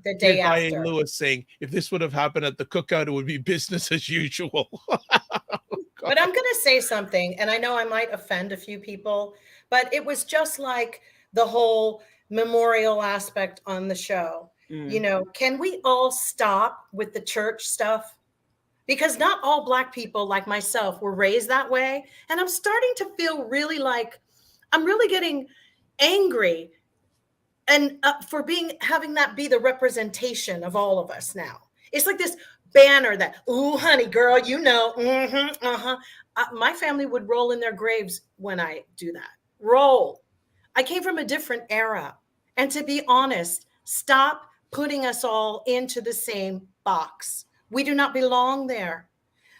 the day after. Lewis saying, if this would have happened at the cookout, it would be business as usual. But I'm going to say something, and I know I might offend a few people, but it was just like the whole memorial aspect on the show. You know, can we all stop with the church stuff? Because not all Black people like myself were raised that way. And I'm starting to feel really like I'm really getting angry and for having that be the representation of all of us now. It's like this banner that, ooh, honey, girl, you know, my family would roll in their graves when I do that. Roll. I came from a different era. And to be honest, stop putting us all into the same box. We do not belong there.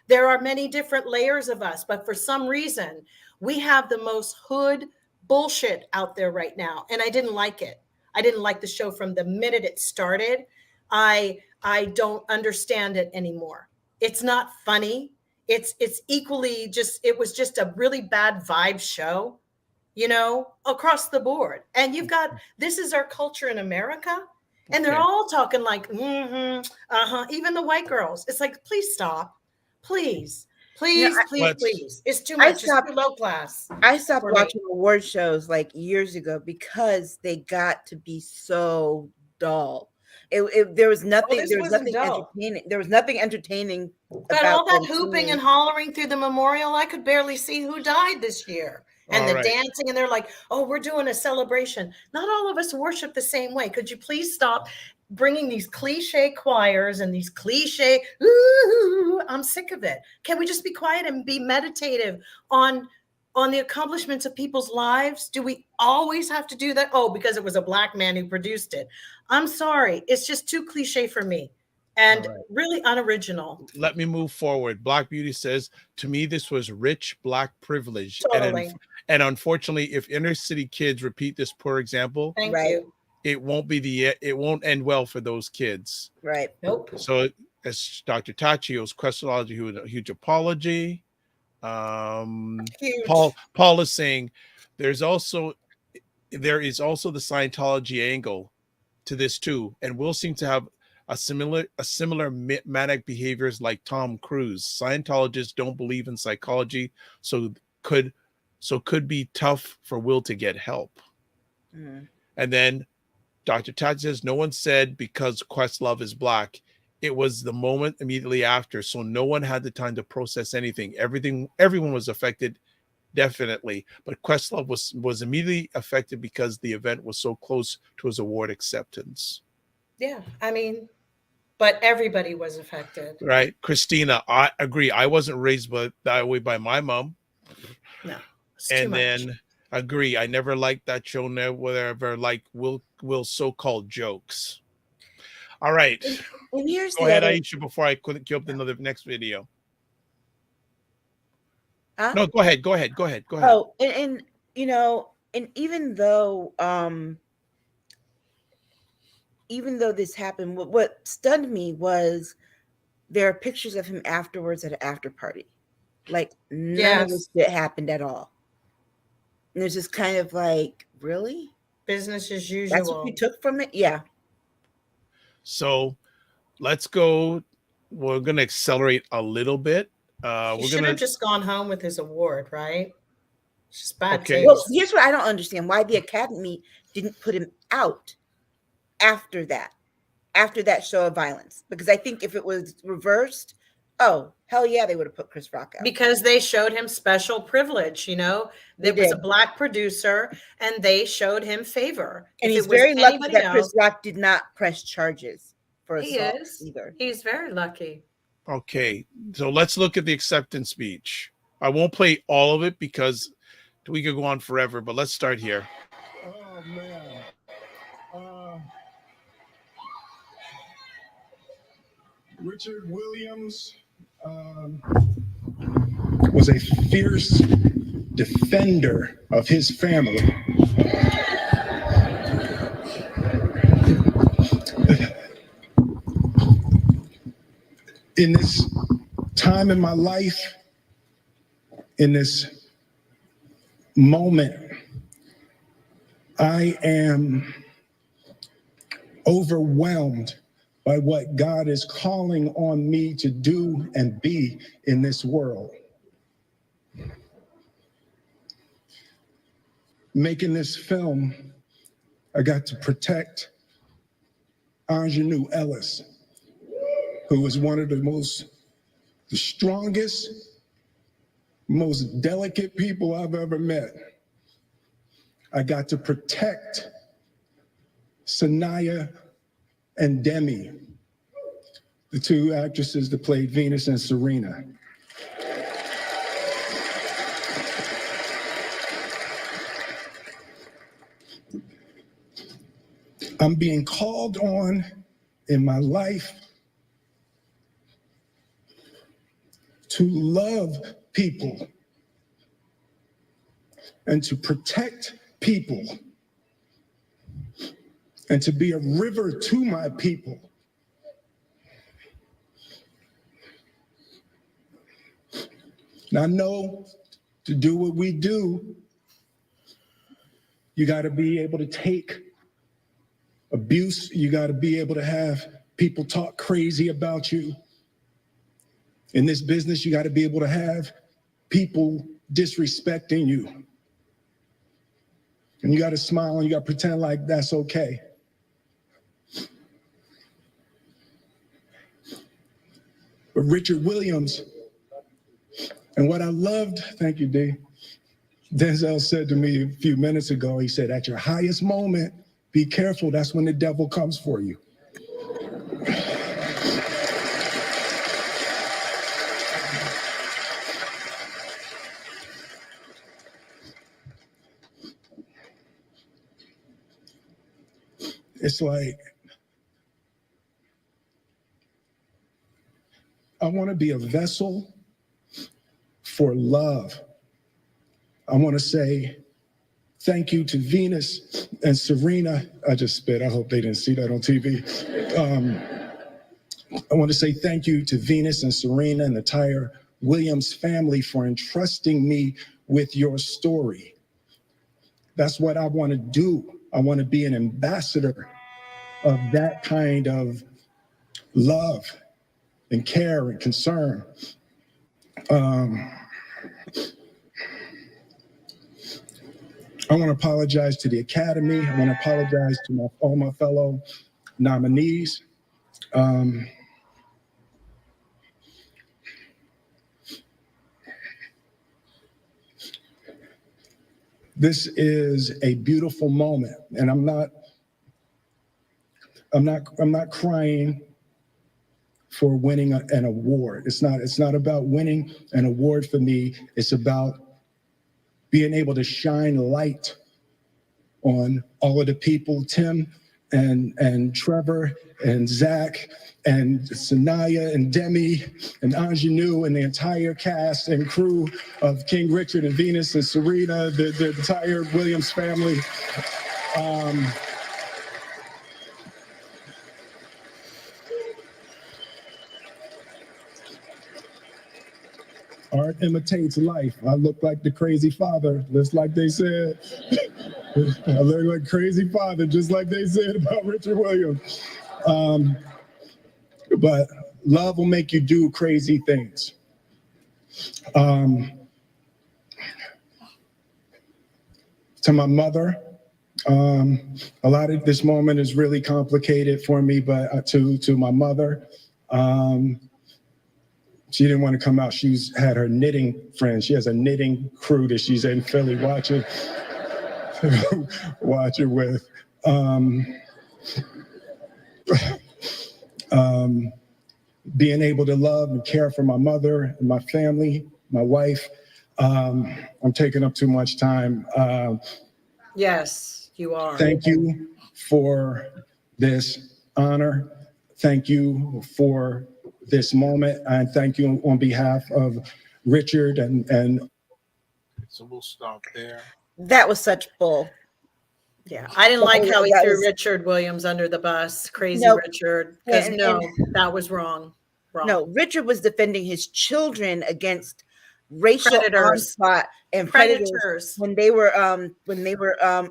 There are many different layers of us, but for some reason, we have the most hood bullshit out there right now. And I didn't like it. I didn't like the show from the minute it started. I don't understand it anymore. It's not funny. It's equally it was just a really bad vibe show, you know, across the board. And you've got, this is our culture in America. And they're all talking like, even the white girls. It's like, please stop. Please. Please. It's too much. It's too low class. I stopped watching award shows like years ago because they got to be so dull. There was nothing entertaining. There was nothing entertaining. But all that hooping and hollering through the memorial, I could barely see who died this year. And the dancing, and they're like, oh, we're doing a celebration. Not all of us worship the same way. Could you please stop bringing these cliche choirs and these cliche, ooh, I'm sick of it. Can we just be quiet and be meditative on the accomplishments of people's lives? Do we always have to do that? Oh, because it was a Black man who produced it. I'm sorry. It's just too cliche for me. And really unoriginal. Let me move forward. Black Beauty says, to me, this was rich Black privilege. Totally. And unfortunately, if inner city kids repeat this poor example, Thank you. It won't end well for those kids. Right. Nope. So as Dr. Tachio's Questology, huge apology. Huge. Paul is saying there is also the Scientology angle to this too. And we'll seem to have a similar manic behaviors like Tom Cruise. Scientologists don't believe in psychology, so could be tough for Will to get help. And then Dr. Tad says, no one said because Questlove is Black. It was the moment immediately after, so no one had the time to process anything. Everyone was affected, definitely, but Questlove was immediately affected because the event was so close to his award acceptance. Yeah, I mean, but everybody was affected. Right. Christina, I agree. I wasn't raised that way by my mom. No. And then agree. I never liked that show. Never like Will's so-called jokes. All right. And here's go ahead, Aisha, before I queue up the next video. No, go ahead. Oh, and you know, And even though this happened, what stunned me was there are pictures of him afterwards at an after party. Like none of this shit happened at all. And it's just kind of like, really? Business as usual. That's what you took from it? Yeah. So let's go. We're going to accelerate a little bit. He should have just gone home with his award, right? It's just bad taste. Well, here's what I don't understand. Why the Academy didn't put him out after that show of violence. Because I think if it was reversed, oh, hell yeah, they would have put Chris Rock out. Because they showed him special privilege, you know. There was a Black producer, and they showed him favor. And he's very lucky that Chris Rock did not press charges for assault either. He's very lucky. Okay, so let's look at the acceptance speech. I won't play all of it because we could go on forever, but let's start here. Oh, man. Richard Williams was a fierce defender of his family. In this time in my life, in this moment, I am overwhelmed by what God is calling on me to do and be in this world. Making this film, I got to protect Ingenue Ellis, who was one of the strongest, most delicate people I've ever met. I got to protect Sanaya and Demi, the two actresses that played Venus and Serena. I'm being called on in my life to love people and to protect people and to be a river to my people. And I know to do what we do, you got to be able to take abuse. You got to be able to have people talk crazy about you. In this business, you got to be able to have people disrespecting you. And you got to smile and you got to pretend like that's okay. But Richard Williams, and what I loved, thank you, D. Denzel said to me a few minutes ago, he said, at your highest moment, be careful, that's when the devil comes for you. It's like, I want to be a vessel for love. I want to say thank you to Venus and Serena. I just spit. I hope they didn't see that on TV. I want to say thank you to Venus and Serena and the entire Williams family for entrusting me with your story. That's what I want to do. I want to be an ambassador of that kind of love and care and concern. I want to apologize to the Academy. I want to apologize to all my fellow nominees. This is a beautiful moment, and I'm not crying for winning an award. It's not about winning an award for me. It's about being able to shine light on all of the people, Tim and Trevor and Zach and Sanaya and Demi and Ingenue and the entire cast and crew of King Richard and Venus and Serena, the entire Williams family. Art imitates life. I look like the crazy father, just like they said. I look like crazy father, just like they said about Richard Williams. But love will make you do crazy things. To my mother, a lot of this moment is really complicated for me, but to my mother, she didn't want to come out. She's had her knitting friends. She has a knitting crew that she's in Philly watching with. Being able to love and care for my mother and my family, my wife. I'm taking up too much time. Yes, you are. Thank you for this honor. Thank you for this moment, and thank you on behalf of Richard and So we'll stop there. That was such bull. Yeah, I didn't like how he That threw was- Richard Williams under the bus. Crazy No. Richard. Because Yeah, that was wrong. No, Richard was defending his children against racial Predators. onslaught and Predators. when they were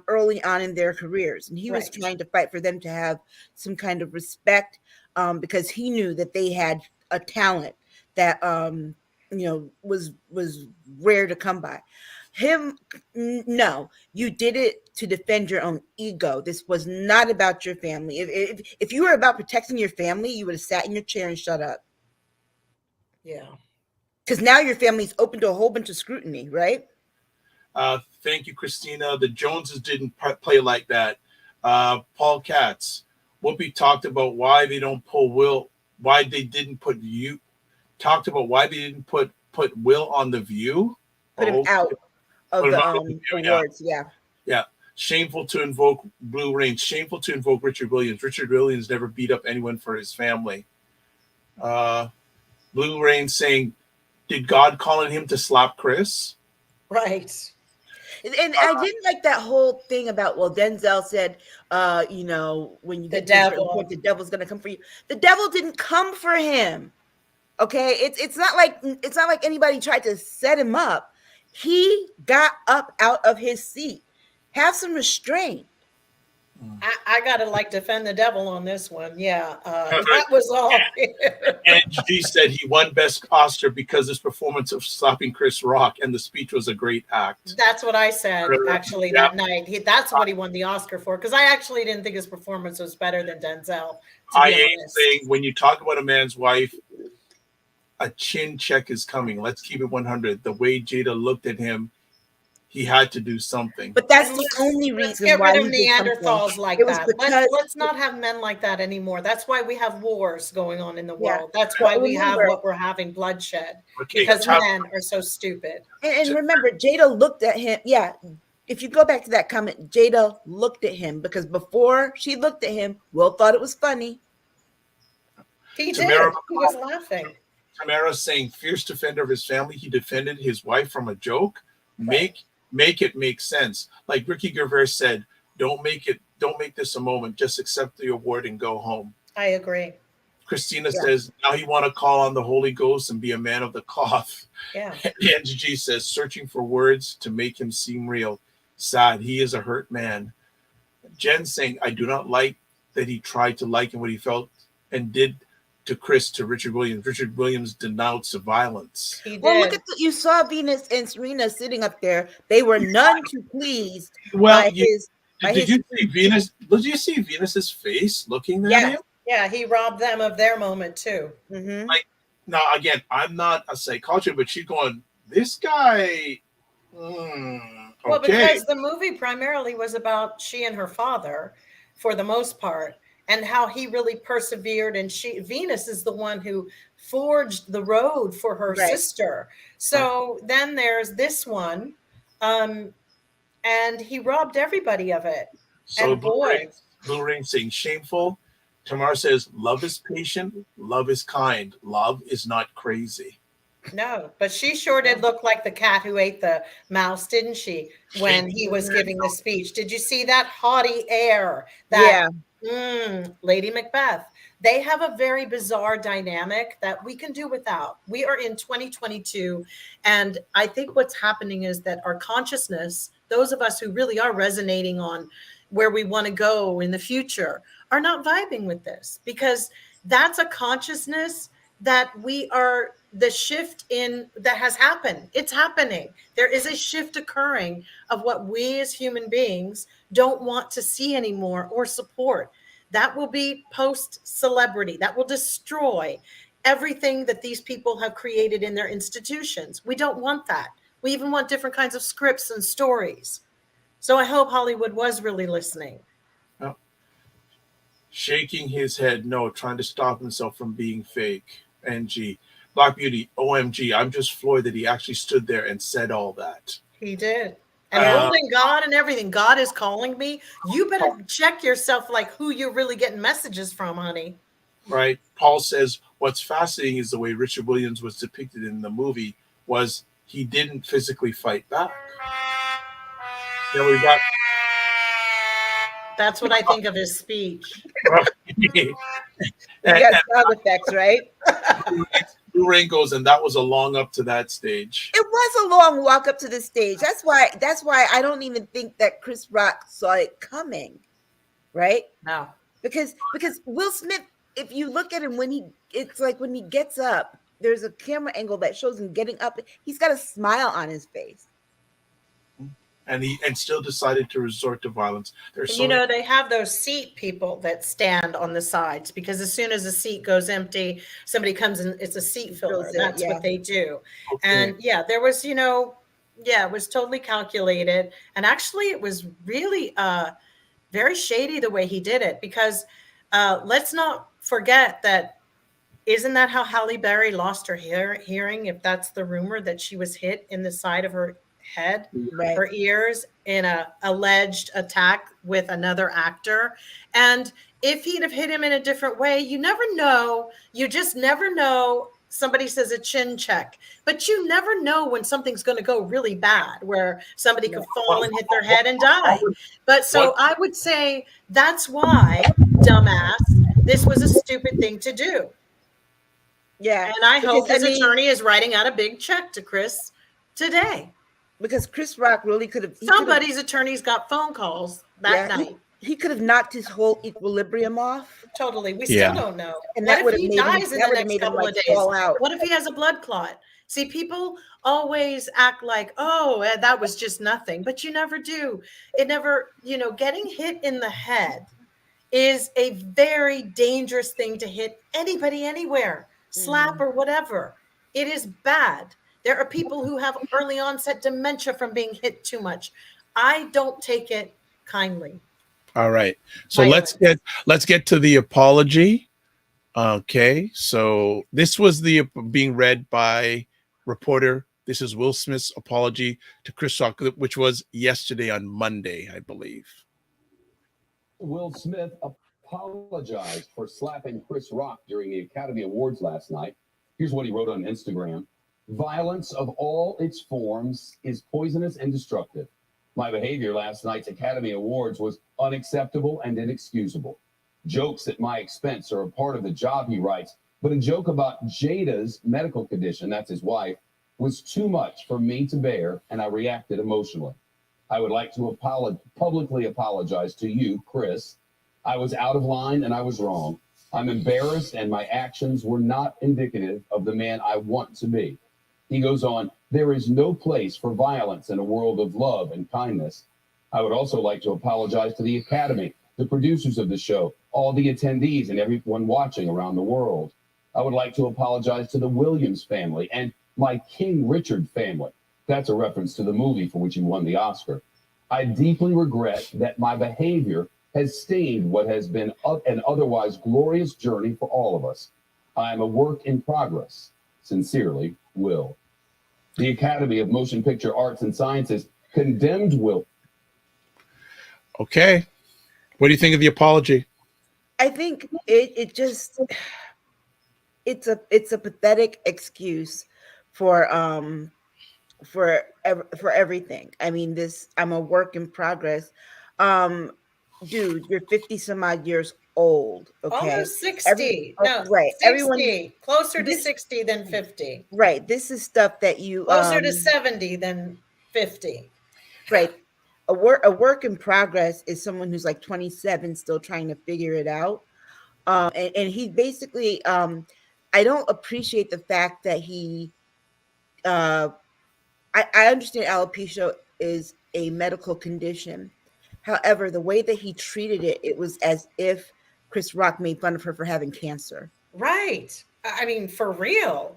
early on in their careers, and he was Right. trying to fight for them to have some kind of respect, because he knew that they had a talent that was rare to come by. No, you did it to defend your own ego. This was not about your family. If you were about protecting your family, you would have sat in your chair and shut up. Yeah. Because now your family's open to a whole bunch of scrutiny, right? Thank you, Christina. The Joneses didn't play like that. Paul Katz, Whoopi talked about why they don't pull Will, why they didn't put you, talked about why they didn't put Will on The View. Put him out of the awards, yeah. Yeah. Shameful to invoke Blue Rain. Shameful to invoke Richard Williams. Richard Williams never beat up anyone for his family. Blue Rain saying, did God call on him to slap Chris? Right. And I didn't like that whole thing about, well, Denzel said, when you get to a certain point, the devil's going to come for you. The devil didn't come for him. Okay, it's not like anybody tried to set him up. He got up out of his seat. Have some restraint. I gotta defend the devil on this one. Yeah, that was all. And G said he won Best Oscar because his performance of slapping Chris Rock, and the speech was a great act. That's what I said actually that night. That's what he won the Oscar for, because I actually didn't think his performance was better than Denzel. I ain't saying when you talk about a man's wife, a chin check is coming. Let's keep it 100. The way Jada looked at him, he had to do something. But that's the only reason get why rid of Neanderthals like that. Because, let's not have men like that anymore. That's why we have wars going on in the world. That's why we have what we're having, bloodshed, because men are so stupid. And remember, Jada looked at him. Yeah, if you go back to that comment, Jada looked at him, because before she looked at him, Will thought it was funny. He did. He was laughing. Tamara saying, fierce defender of his family. He defended his wife from a joke. Make it make sense. Like Ricky Gervais said, don't make this a moment. Just accept the award and go home. I agree. Christina says, now you want to call on the Holy Ghost and be a man of the cloth. Yeah. Angie G says, searching for words to make him seem real. Sad. He is a hurt man. Jen saying, I do not like that he tried to liken what he felt and did to Chris, to Richard Williams. Richard Williams denounced the violence. He did. Well, look at you saw Venus and Serena sitting up there. They were none too pleased. Well, did you see Venus? Did you see Venus's face looking at him? Yeah, he robbed them of their moment too. Mm-hmm. Like, now again, I'm not a psychologist, but she's going, this guy. Well, because the movie primarily was about she and her father, for the most part, and how he really persevered. And Venus is the one who forged the road for her sister. So then there's this one, and he robbed everybody of it. So and boy, Blue Ring saying shameful. Tamara says love is patient, love is kind, love is not crazy. No, but she sure did look like the cat who ate the mouse, didn't she? When he was giving the speech. Did you see that haughty air? That Lady Macbeth. They have a very bizarre dynamic that we can do without. We are in 2022, and I think what's happening is that our consciousness, those of us who really are resonating on where we want to go in the future, are not vibing with this, because that's a consciousness that we are, the shift in that has happened. It's happening. There is a shift occurring of what we as human beings don't want to see anymore or support. That will be post-celebrity. That will destroy everything that these people have created in their institutions. We don't want that. We even want different kinds of scripts and stories. So I hope Hollywood was really listening. Oh. Shaking his head, no, trying to stop himself from being fake. NG. Black Beauty, OMG, I'm just floored that he actually stood there and said all that. He did. And holding God and everything. God is calling me. You better check yourself, like who you're really getting messages from, honey. Right. Paul says what's fascinating is the way Richard Williams was depicted in the movie was he didn't physically fight back. Then we got. That's what I think of his speech. You got sound effects, right? Blue Ring goes, and that was a long up to that stage. It was a long walk up to the stage. That's why I don't even think that Chris Rock saw it coming, right? No, because Will Smith, if you look at him it's like when he gets up, there's a camera angle that shows him getting up. He's got a smile on his face. And he still decided to resort to violence. There's they have those seat people that stand on the sides, because as soon as a seat goes empty, somebody comes in, it's a seat filler. That's what they do. Okay. And there was, it was totally calculated. And actually it was really very shady the way he did it, because let's not forget that, isn't that how Halle Berry lost her hearing? If that's the rumor, that she was hit in the side of her head, her ears, in a alleged attack with another actor. And if he'd have hit him in a different way, you never know. You just never know. Somebody says a chin check, but you never know when something's going to go really bad, where somebody could fall and hit their head and die. But so I would say that's why, dumbass, this was a stupid thing to do. Yeah. And I hope his attorney is writing out a big check to Chris today. Because Chris Rock really could have. Somebody's attorney's got phone calls that night. He could have knocked his whole equilibrium off. Totally. We still don't know. And what that would if have he dies in the next couple of days? What if he has a blood clot? See, people always act like, oh, that was just nothing. But you never do. It never, getting hit in the head is a very dangerous thing to hit anybody anywhere, slap or whatever. It is bad. There are people who have early onset dementia from being hit too much. I don't take it kindly. All right. So let's get to the apology. Okay. So this was being read by reporter. This is Will Smith's apology to Chris Rock, which was yesterday on Monday, I believe. Will Smith apologized for slapping Chris Rock during the Academy Awards last night. Here's what he wrote on Instagram. Violence of all its forms is poisonous and destructive. My behavior last night's Academy Awards was unacceptable and inexcusable. Jokes at my expense are a part of the job, he writes, but a joke about Jada's medical condition, that's his wife, was too much for me to bear, and I reacted emotionally. I would like to publicly apologize to you, Chris. I was out of line and I was wrong. I'm embarrassed and my actions were not indicative of the man I want to be. He goes on, there is no place for violence in a world of love and kindness. I would also like to apologize to the Academy, the producers of the show, all the attendees and everyone watching around the world. I would like to apologize to the Williams family and my King Richard family. That's a reference to the movie for which he won the Oscar. I deeply regret that my behavior has stained what has been an otherwise glorious journey for all of us. I am a work in progress. Sincerely, Will. The Academy of Motion Picture Arts and Sciences condemned Will. Okay. What do you think of the apology? I think it just it's a pathetic excuse for everything. I mean, I'm a work in progress. Dude, you're 50 some odd years old. Okay, Almost 60. No, right. 60. Everyone Closer to 60 than 50. right. This is stuff that you Closer to 70 than 50. right. A work in progress is someone who's like 27 still trying to figure it out. And he basically I don't appreciate the fact that he I understand alopecia is a medical condition. However, the way that he treated it, it was as if Chris Rock made fun of her for having cancer. Right. I mean, for real.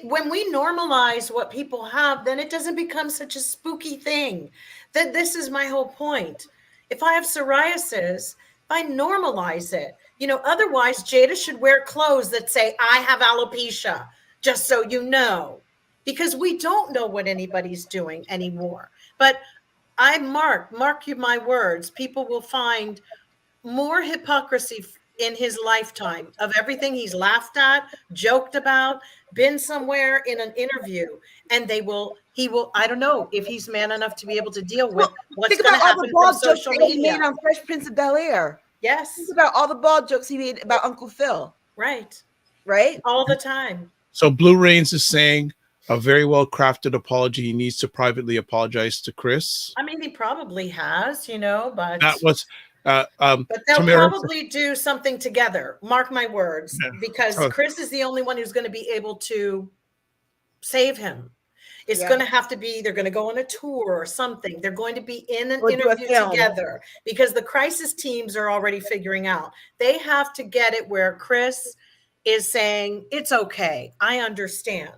When we normalize what people have, then it doesn't become such a spooky thing. That this is my whole point. If I have psoriasis, if I normalize it, otherwise Jada should wear clothes that say, I have alopecia, just so you know, because we don't know what anybody's doing anymore. But I mark you my words, people will find more hypocrisy in his lifetime of everything he's laughed at, joked about, been somewhere in an interview, and he will, I don't know if he's man enough to be able to deal with what's going to happen from social media. He made on Fresh Prince of Bel-Air. Yes. Think about all the bald jokes he made about Uncle Phil. Right. Right? All the time. So Blue Rains is saying a very well-crafted apology. He needs to privately apologize to Chris. I mean, he probably has, but that was but they'll Tamara, probably do something together. Mark my words, because Chris is the only one who's going to be able to save him. It's going to have to be, they're going to go on a tour or something. They're going to be in an interview together, because the crisis teams are already figuring out. They have to get it where Chris is saying, it's okay, I understand.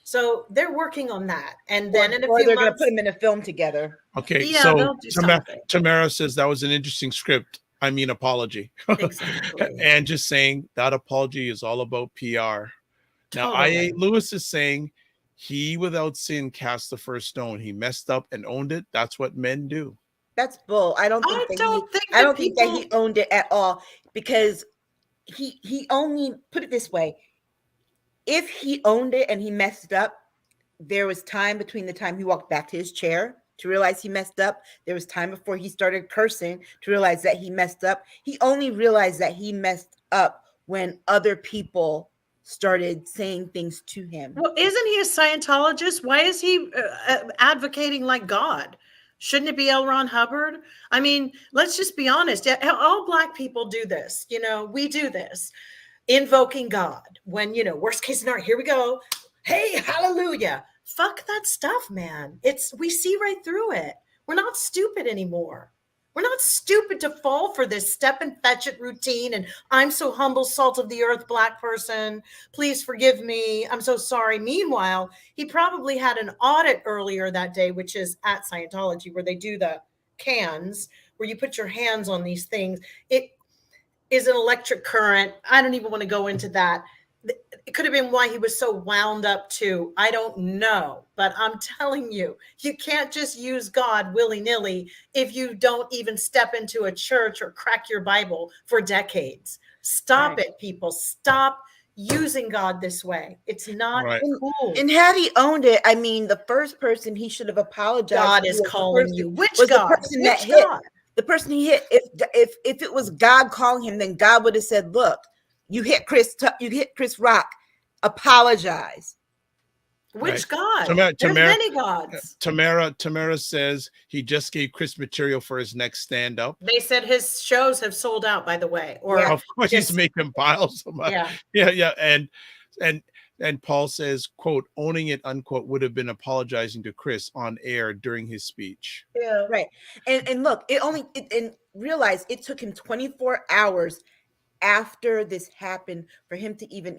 So they're working on that. And then in a few they're months, going to put them in a film together. Okay, yeah, so Tamara, Tamara says that was an interesting script. I mean, apology. Exactly. And just saying that apology is all about PR. Now, Totally. I.A. Lewis is saying he without sin cast the first stone. He messed up and owned it. That's what men do. That's bull. I don't think that he owned it at all, because he only, put it this way, if he owned it and he messed up, there was time between the time he walked back to his chair to realize he messed up. There was time before he started cursing to realize that he messed up. He only realized that he messed up when other people started saying things to him. Well, isn't he a Scientologist? Why is he advocating like God? Shouldn't it be L. Ron Hubbard? I mean, let's just be honest. All Black people do this. We do this. Invoking God. When, worst case scenario, here we go. Hey, hallelujah. Fuck that stuff, man. We see right through it. We're not stupid anymore. We're not stupid to fall for this step and fetch it routine. And I'm so humble, salt of the earth, Black person. Please forgive me. I'm so sorry. Meanwhile, he probably had an audit earlier that day, which is at Scientology, where they do the cans, where you put your hands on these things. It is an electric current. I don't even want to go into that. It could have been why he was so wound up too. I don't know, but I'm telling you, you can't just use God willy-nilly if you don't even step into a church or crack your Bible for decades. Stop it, people. Stop using God this way. It's not cool. And had he owned it, I mean, the first person he should have apologized. God is calling you. Which God? The person that hit. The person he hit. If it was God calling him, then God would have said, "Look, you hit Chris Rock. Apologize." Which God? There's many gods. Tamara says he just gave Chris material for his next stand-up. They said his shows have sold out, by the way. Or of course, he's making piles of money. Yeah. And Paul says, quote, owning it, unquote, would have been apologizing to Chris on air during his speech. Yeah, right. And look, and realize it took him 24 hours after this happened for him to even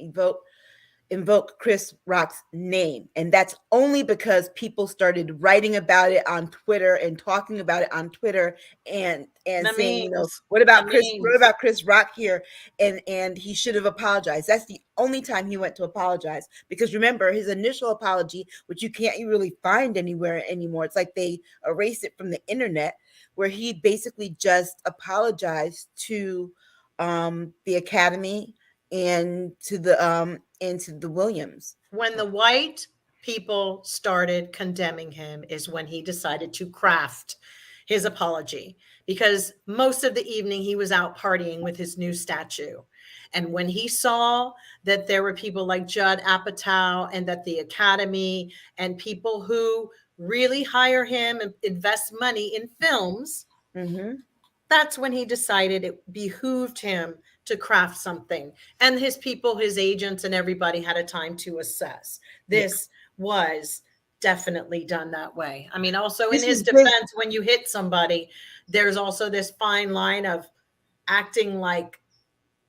invoke Chris Rock's name. And that's only because people started writing about it on Twitter and talking about it on Twitter and saying, what about Chris Rock here? And he should have apologized. That's the only time he went to apologize. Because remember, his initial apology, which you can't really find anywhere anymore, it's like they erased it from the internet, where he basically just apologized to the Academy and to the Williams. When the white people started condemning him is when he decided to craft his apology, because most of the evening he was out partying with his new statue. And when he saw that there were people like Judd Apatow and that the Academy and people who really hire him and invest money in films, that's when he decided it behooved him to craft something. And his people, his agents, and everybody had a time to assess. This was definitely done that way. I mean, also in his defense, when you hit somebody, there's also this fine line of acting like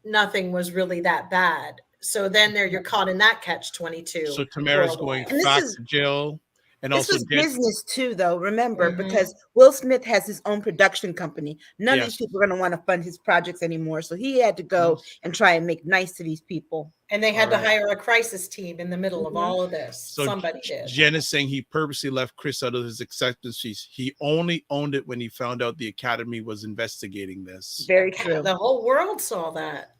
nothing was really that bad. So then you're caught in that catch-22. So Tamara's going back to jail. And this also was business too, though, remember, because Will Smith has his own production company. None of these people are going to want to fund his projects anymore. So he had to go and try and make nice to these people. And they had to hire a crisis team in the middle of all of this. So somebody did. Jen is saying he purposely left Chris out of his acceptance fees. He only owned it when he found out the Academy was investigating this. Very true. The whole world saw that.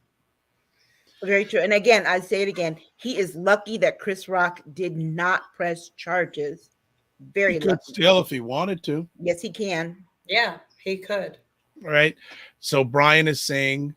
Very true. And again, I say it again. He is lucky that Chris Rock did not press charges. Very lucky. He could steal if he wanted to. Yes, he can. Yeah, he could. All right. So Brian is saying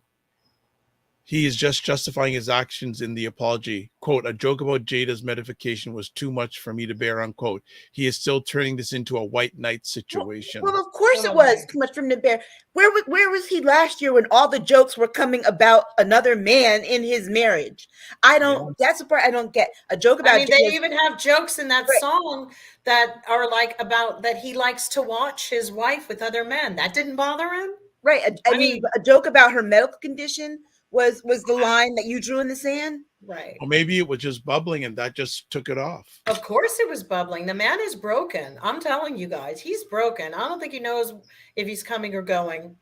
he is just justifying his actions in the apology. Quote, a joke about Jada's medication was too much for me to bear, unquote. He is still turning this into a white knight situation. Well, of course it was too much for him to bear. Where was he last year when all the jokes were coming about another man in his marriage? That's the part I don't get. A joke about they even have jokes in that song that are like about that he likes to watch his wife with other men. That didn't bother him? Right. I mean, a joke about her medical condition was the line that you drew in the sand. Right. Or maybe it was just bubbling and that just took it off. Of course it was bubbling. The man is broken. I'm telling you guys, he's broken. I don't think he knows if he's coming or going.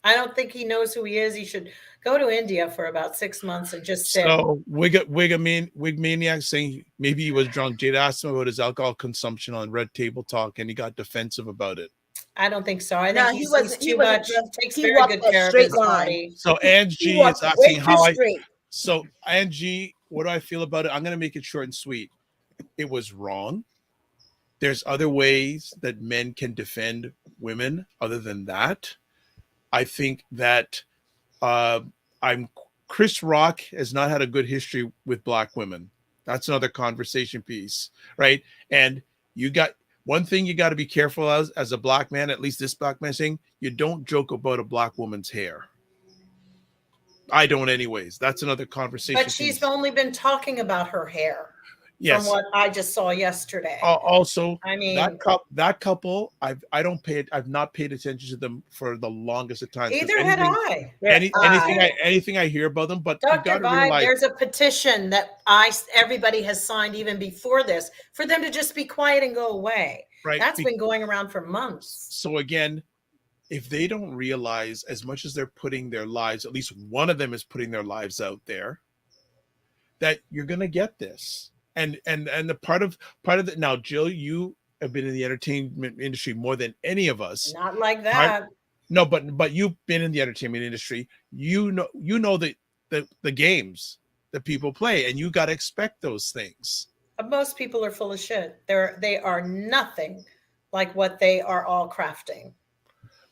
I don't think he knows who he is. He should go to India for about 6 months and just sit. So Wigmaniac saying maybe he was drunk. Jada asked him about his alcohol consumption on Red Table Talk and he got defensive about it. I don't think so. I think he's too much. Takes he very good care of his body. So Angie is asking how So Angie, what do I feel about it? I'm going to make it short and sweet. It was wrong. There's other ways that men can defend women other than that. I think that Chris Rock has not had a good history with black women. That's another conversation piece, right? And you got one thing you got to be careful as a black man, at least this black man saying, you don't joke about a black woman's hair. I don't anyways. That's another conversation. But she's only been talking about her hair. Yes. From what I just saw yesterday. Also, I mean, that couple, I've not paid attention to them for the longest of time. Either had I. Anything I hear about them, but Dr. Vibe, there's a petition that everybody has signed even before this for them to just be quiet and go away. Right. That's been going around for months. So again, if they don't realize as much as they're putting their lives, at least one of them is putting their lives out there, that you're gonna get this. And the part of the now, Jill, you have been in the entertainment industry more than any of us. Not like that. No, but you've been in the entertainment industry. You know the games that people play, and you got to expect those things. Most people are full of shit. They are nothing like what they are all crafting.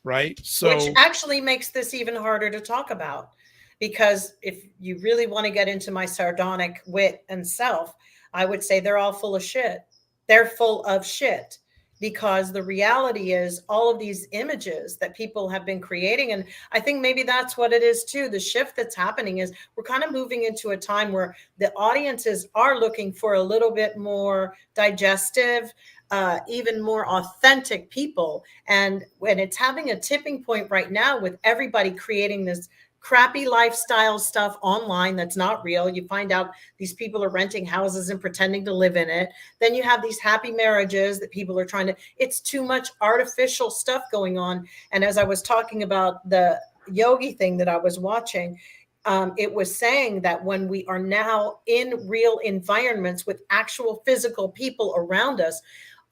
Right. So which actually makes this even harder to talk about, because if you really want to get into my sardonic wit and self, I would say they're all full of shit. They're full of shit because the reality is all of these images that people have been creating. And I think maybe that's what it is too. The shift that's happening is we're kind of moving into a time where the audiences are looking for a little bit more digestive, even more authentic people. And when it's having a tipping point right now with everybody creating this crappy lifestyle stuff online that's not real. You find out these people are renting houses and pretending to live in it. Then you have these happy marriages that people are trying to, it's too much artificial stuff going on. And as I was talking about the yogi thing that I was watching, it was saying that when we are now in real environments with actual physical people around us,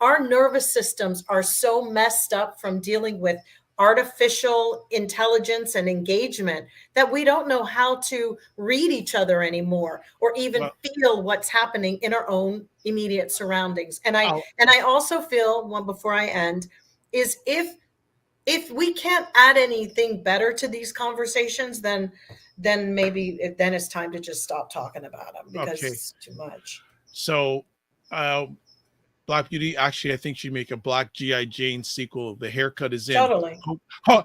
our nervous systems are so messed up from dealing with artificial intelligence and engagement that we don't know how to read each other anymore or even feel what's happening in our own immediate surroundings. And I also feel, one before I end, is if we can't add anything better to these conversations, then maybe it's time to just stop talking about them because it's too much. So Black Beauty, actually, I think she'd make a Black G.I. Jane sequel. The haircut is in. Totally.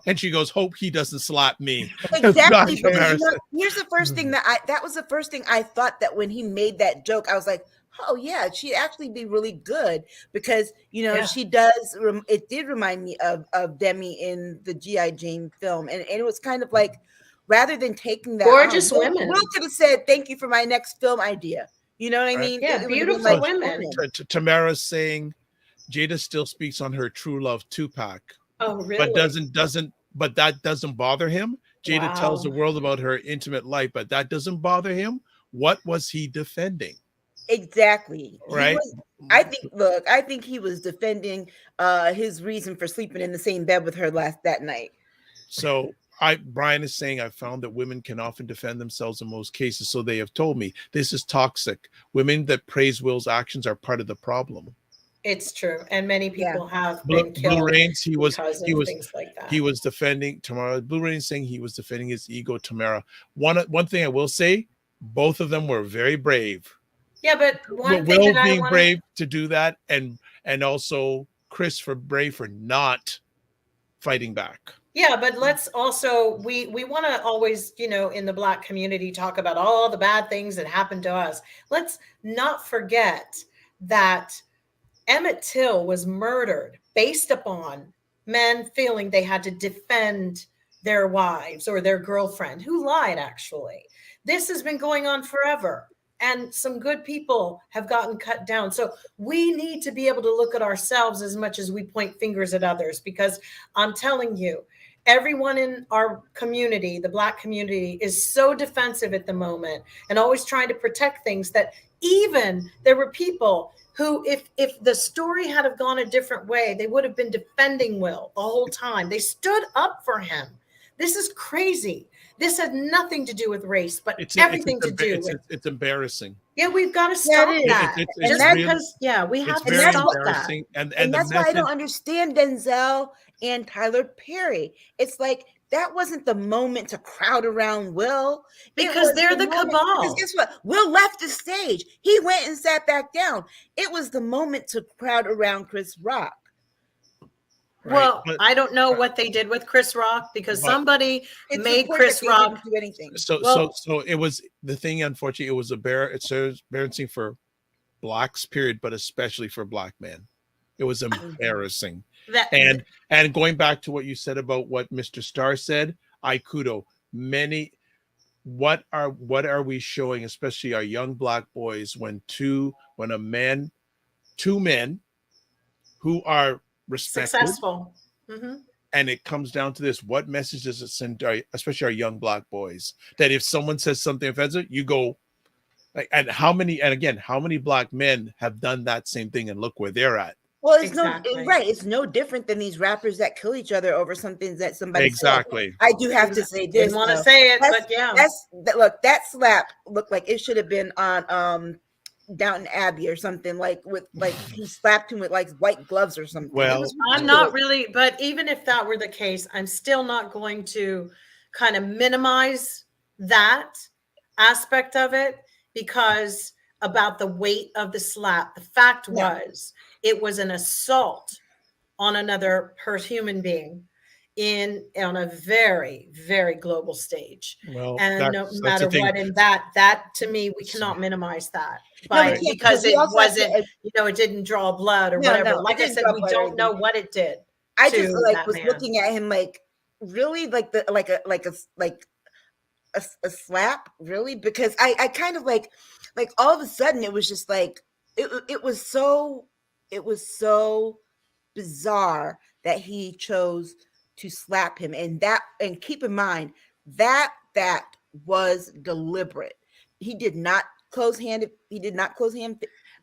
And she goes, hope he doesn't slap me. Exactly. Here's the first thing that was the first thing I thought, that when he made that joke, I was like, oh yeah, she'd actually be really good because, she does. It did remind me of Demi in the G.I. Jane film. And it was kind of like, rather than taking that, gorgeous women. Will could have said, thank you for my next film idea. You know what I mean? Yeah, beautiful women. Tamara's saying Jada still speaks on her true love Tupac. Oh, really? But that doesn't bother him. Jada tells the world about her intimate life, but that doesn't bother him. What was he defending? Exactly. Right. I think he was defending his reason for sleeping in the same bed with her that night. So Brian is saying, I found that women can often defend themselves in most cases. So they have told me this is toxic. Women that praise Will's actions are part of the problem. It's true. And many people have been killed. Blue Rains, he was things like that. He was defending Tamara. Blue Rains saying he was defending his ego, Tamara. One thing I will say, both of them were very brave. Yeah, but Will being brave to do that, and also Chris brave for not fighting back. Yeah, but let's also, we want to always, in the Black community, talk about all the bad things that happened to us. Let's not forget that Emmett Till was murdered based upon men feeling they had to defend their wives or their girlfriend, who lied, actually. This has been going on forever. And some good people have gotten cut down. So we need to be able to look at ourselves as much as we point fingers at others, because I'm telling you, everyone in our community, the Black community, is so defensive at the moment and always trying to protect things that even there were people who, if the story had have gone a different way, they would have been defending Will the whole time. They stood up for him. This is crazy. This had nothing to do with race, but everything to do with. It's embarrassing. Yeah, we have got to stop that. We have to stop that. And that's why I don't understand Denzel and Tyler Perry. It's like, that wasn't the moment to crowd around Will. Because they're the cabal. Because guess what? Will left the stage. He went and sat back down. It was the moment to crowd around Chris Rock. Right. Well, I don't know what they did with Chris Rock, because somebody made Chris Rock do anything. So it was the thing. Unfortunately, it was embarrassing for Blacks, period, but especially for Black men. It was embarrassing. And going back to what you said about what Mr. Starr said, I kudo many. What are we showing, especially our young Black boys, when two men who are respected, successful, and it comes down to this: what message does it send, especially our young Black boys, that if someone says something offensive, you go like, and how many Black men have done that same thing, and look where they're at. Well, it's no different than these rappers that kill each other over something that somebody said. I do have to say this. Didn't want to say it, but yeah. That slap looked like it should have been on Downton Abbey or something, he slapped him with like white gloves or something. Well, I'm not really, but even if that were the case, I'm still not going to kind of minimize that aspect of it, because about the weight of the slap, the fact was it was an assault on another human being on a very, very global stage. Well, and no matter what, in that to me, we cannot minimize that because it wasn't, it didn't draw blood or whatever. Like I said, we don't know what it did. I just was looking at him like, really, like a slap, really? Because I kind of like all of a sudden it was just like it was so bizarre that he chose to slap him, and keep in mind that was deliberate. He did not close hand.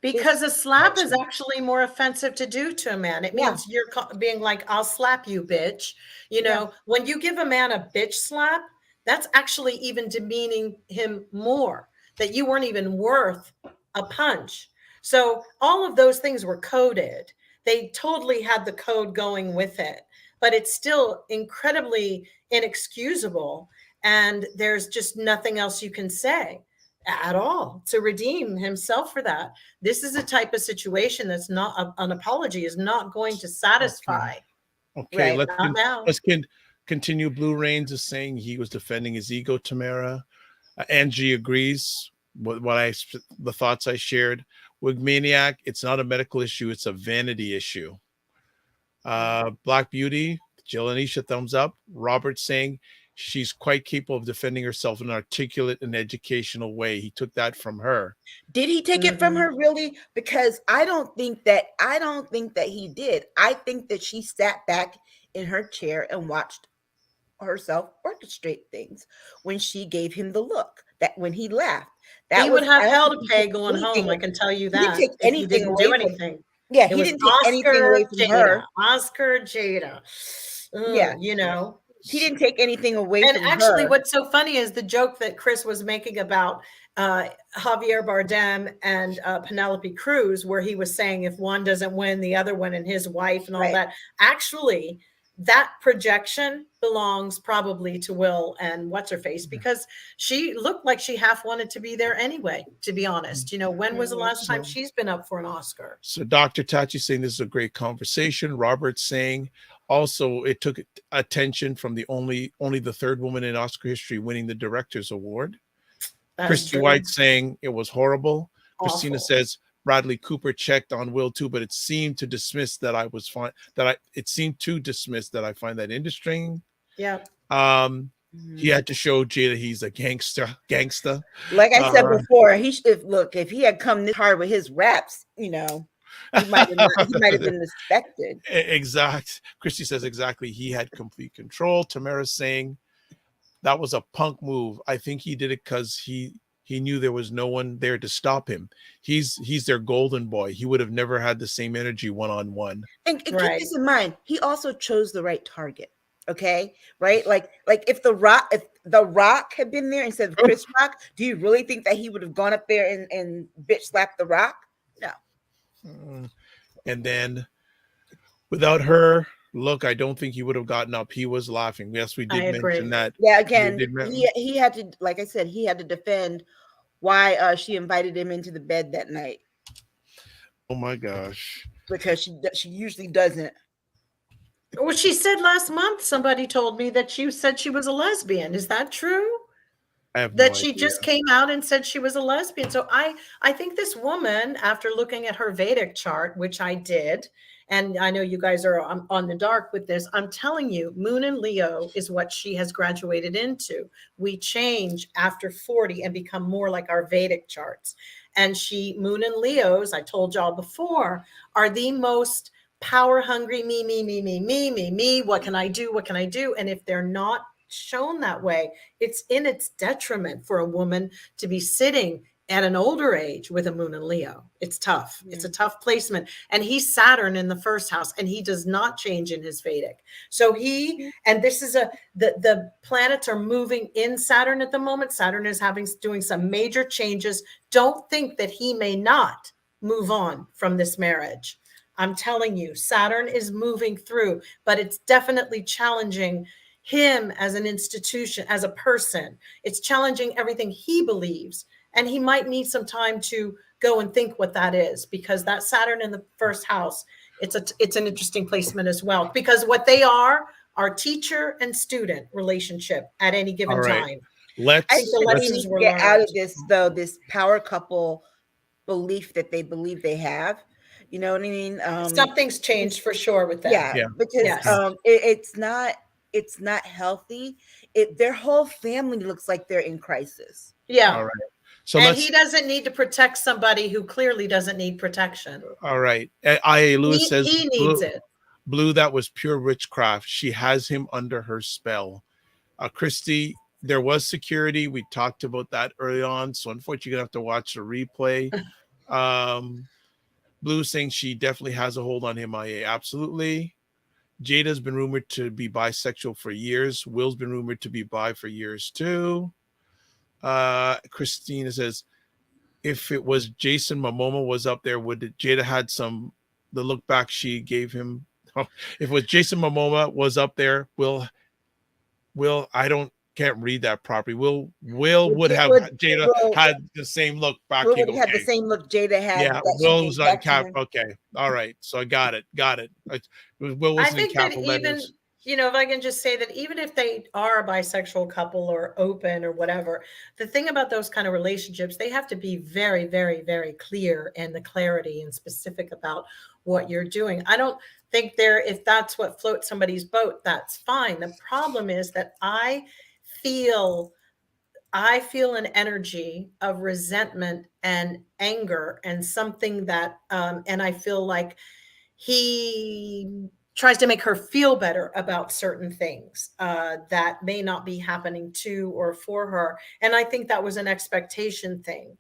Because a slap is actually more offensive to do to a man. It means you're being like, I'll slap you, bitch. You know, when you give a man a bitch slap, that's actually even demeaning him more, that you weren't even worth a punch. So all of those things were coded. They totally had the code going with it, but it's still incredibly inexcusable. And there's just nothing else you can say at all to redeem himself for that. This is a type of situation that's not an apology is not going to satisfy. Okay, right? let's continue. Blue Reigns is saying he was defending his ego, Tamara. Angie agrees with the thoughts I shared. Wigmaniac, it's not a medical issue, it's a vanity issue. Black Beauty, Jill and Aisha, thumbs up. Robert saying she's quite capable of defending herself in an articulate and educational way. He took that from her. Did he take it from her, really? Because I don't think that he did. I think that she sat back in her chair and watched herself orchestrate things when she gave him the look. That when he laughed, that he would have hell to pay going home. I can tell you that. He didn't take anything away from anything. Yeah, he didn't take anything away from her. Oscar Jada. Yeah, you know. He didn't take anything away from her. And actually, what's so funny is the joke that Chris was making about Javier Bardem and Penelope Cruz, where he was saying if one doesn't win, the other one and his wife and all that. Actually, that projection belongs probably to Will and what's-her-face, because she looked like she half wanted to be there anyway, to be honest. You know, when was the last time she's been up for an Oscar? So Dr. Tachi saying this is a great conversation. Robert saying also it took attention from only the third woman in Oscar history winning the Director's Award. Christy White saying it was horrible. Awful. Christina says Bradley Cooper checked on Will too, but it seemed to dismiss that I was fine. It seemed to dismiss that I find that interesting. Yeah. He had to show Jada he's a gangster. Like I said before, if he had come this hard with his raps, you know, he might have been respected. Exact. Christy says exactly. He had complete control. Tamara's saying that was a punk move. I think he did it because he knew there was no one there to stop him. He's their golden boy. He would have never had the same energy one-on-one. And keep this in mind, he also chose the right target. Okay, right? Like if the Rock had been there instead of Chris Rock, do you really think that he would have gone up there and bitch slapped the Rock? No. And then without her, look, I don't think he would have gotten up. He was laughing. Yes, we did mention that. Yeah, again, he had to, like I said, he had to defend why she invited him into the bed that night. Oh my gosh. Because she usually doesn't. Well, she said last month, somebody told me that she said she was a lesbian. Is that true? I have that she just came out and said she was a lesbian. So I think this woman, after looking at her Vedic chart, which I did, and I know you guys are on the dark with this, I'm telling you, Moon in Leo is what she has graduated into. We change after 40 and become more like our Vedic charts. And Moon in Leos, I told y'all before, are the most power hungry, me. What can I do? What can I do? And if they're not shown that way, it's in its detriment for a woman to be sitting at an older age with a Moon in Leo. It's tough. Yeah. It's a tough placement. And he's Saturn in the first house, and he does not change in his Vedic. So and this is the planets are moving in Saturn at the moment. Saturn is doing some major changes. Don't think that he may not move on from this marriage. I'm telling you, Saturn is moving through, but it's definitely challenging him as an institution, as a person. It's challenging everything he believes. And he might need some time to go and think what that is, because that Saturn in the first house, it's an interesting placement as well, because what they are teacher and student relationship at any given time. Let's get out of this, though, this power couple belief that they believe they have. You know what I mean? Something's changed for sure with that. Yeah. Because it's not It's not healthy. Their whole family looks like they're in crisis. Yeah. All right. So and he doesn't need to protect somebody who clearly doesn't need protection. All right. IA Lewis says he needs it. Blue, that was pure witchcraft. She has him under her spell. Christy, there was security. We talked about that early on. So unfortunately, you're going to have to watch the replay. Blue saying she definitely has a hold on him, IA. Absolutely. Jada's been rumored to be bisexual for years. Will's been rumored to be bi for years too. Christina says, if it was Jason Momoa was up there, would Jada had the look back she gave him? If it was Jason Momoa was up there, Will, can't read that properly. Will would have Jada had the same look back. Will would have had the same look Jada had. Yeah, Will was on cap. Okay, all right. So I got it. Will wasn't in capital letters. If I can just say that even if they are a bisexual couple or open or whatever, the thing about those kind of relationships, they have to be very, very, very clear and the clarity and specific about what you're doing. I don't think if that's what floats somebody's boat, that's fine. The problem is that I feel an energy of resentment and anger and something that, and I feel like he tries to make her feel better about certain things that may not be happening to or for her. And I think that was an expectation thing.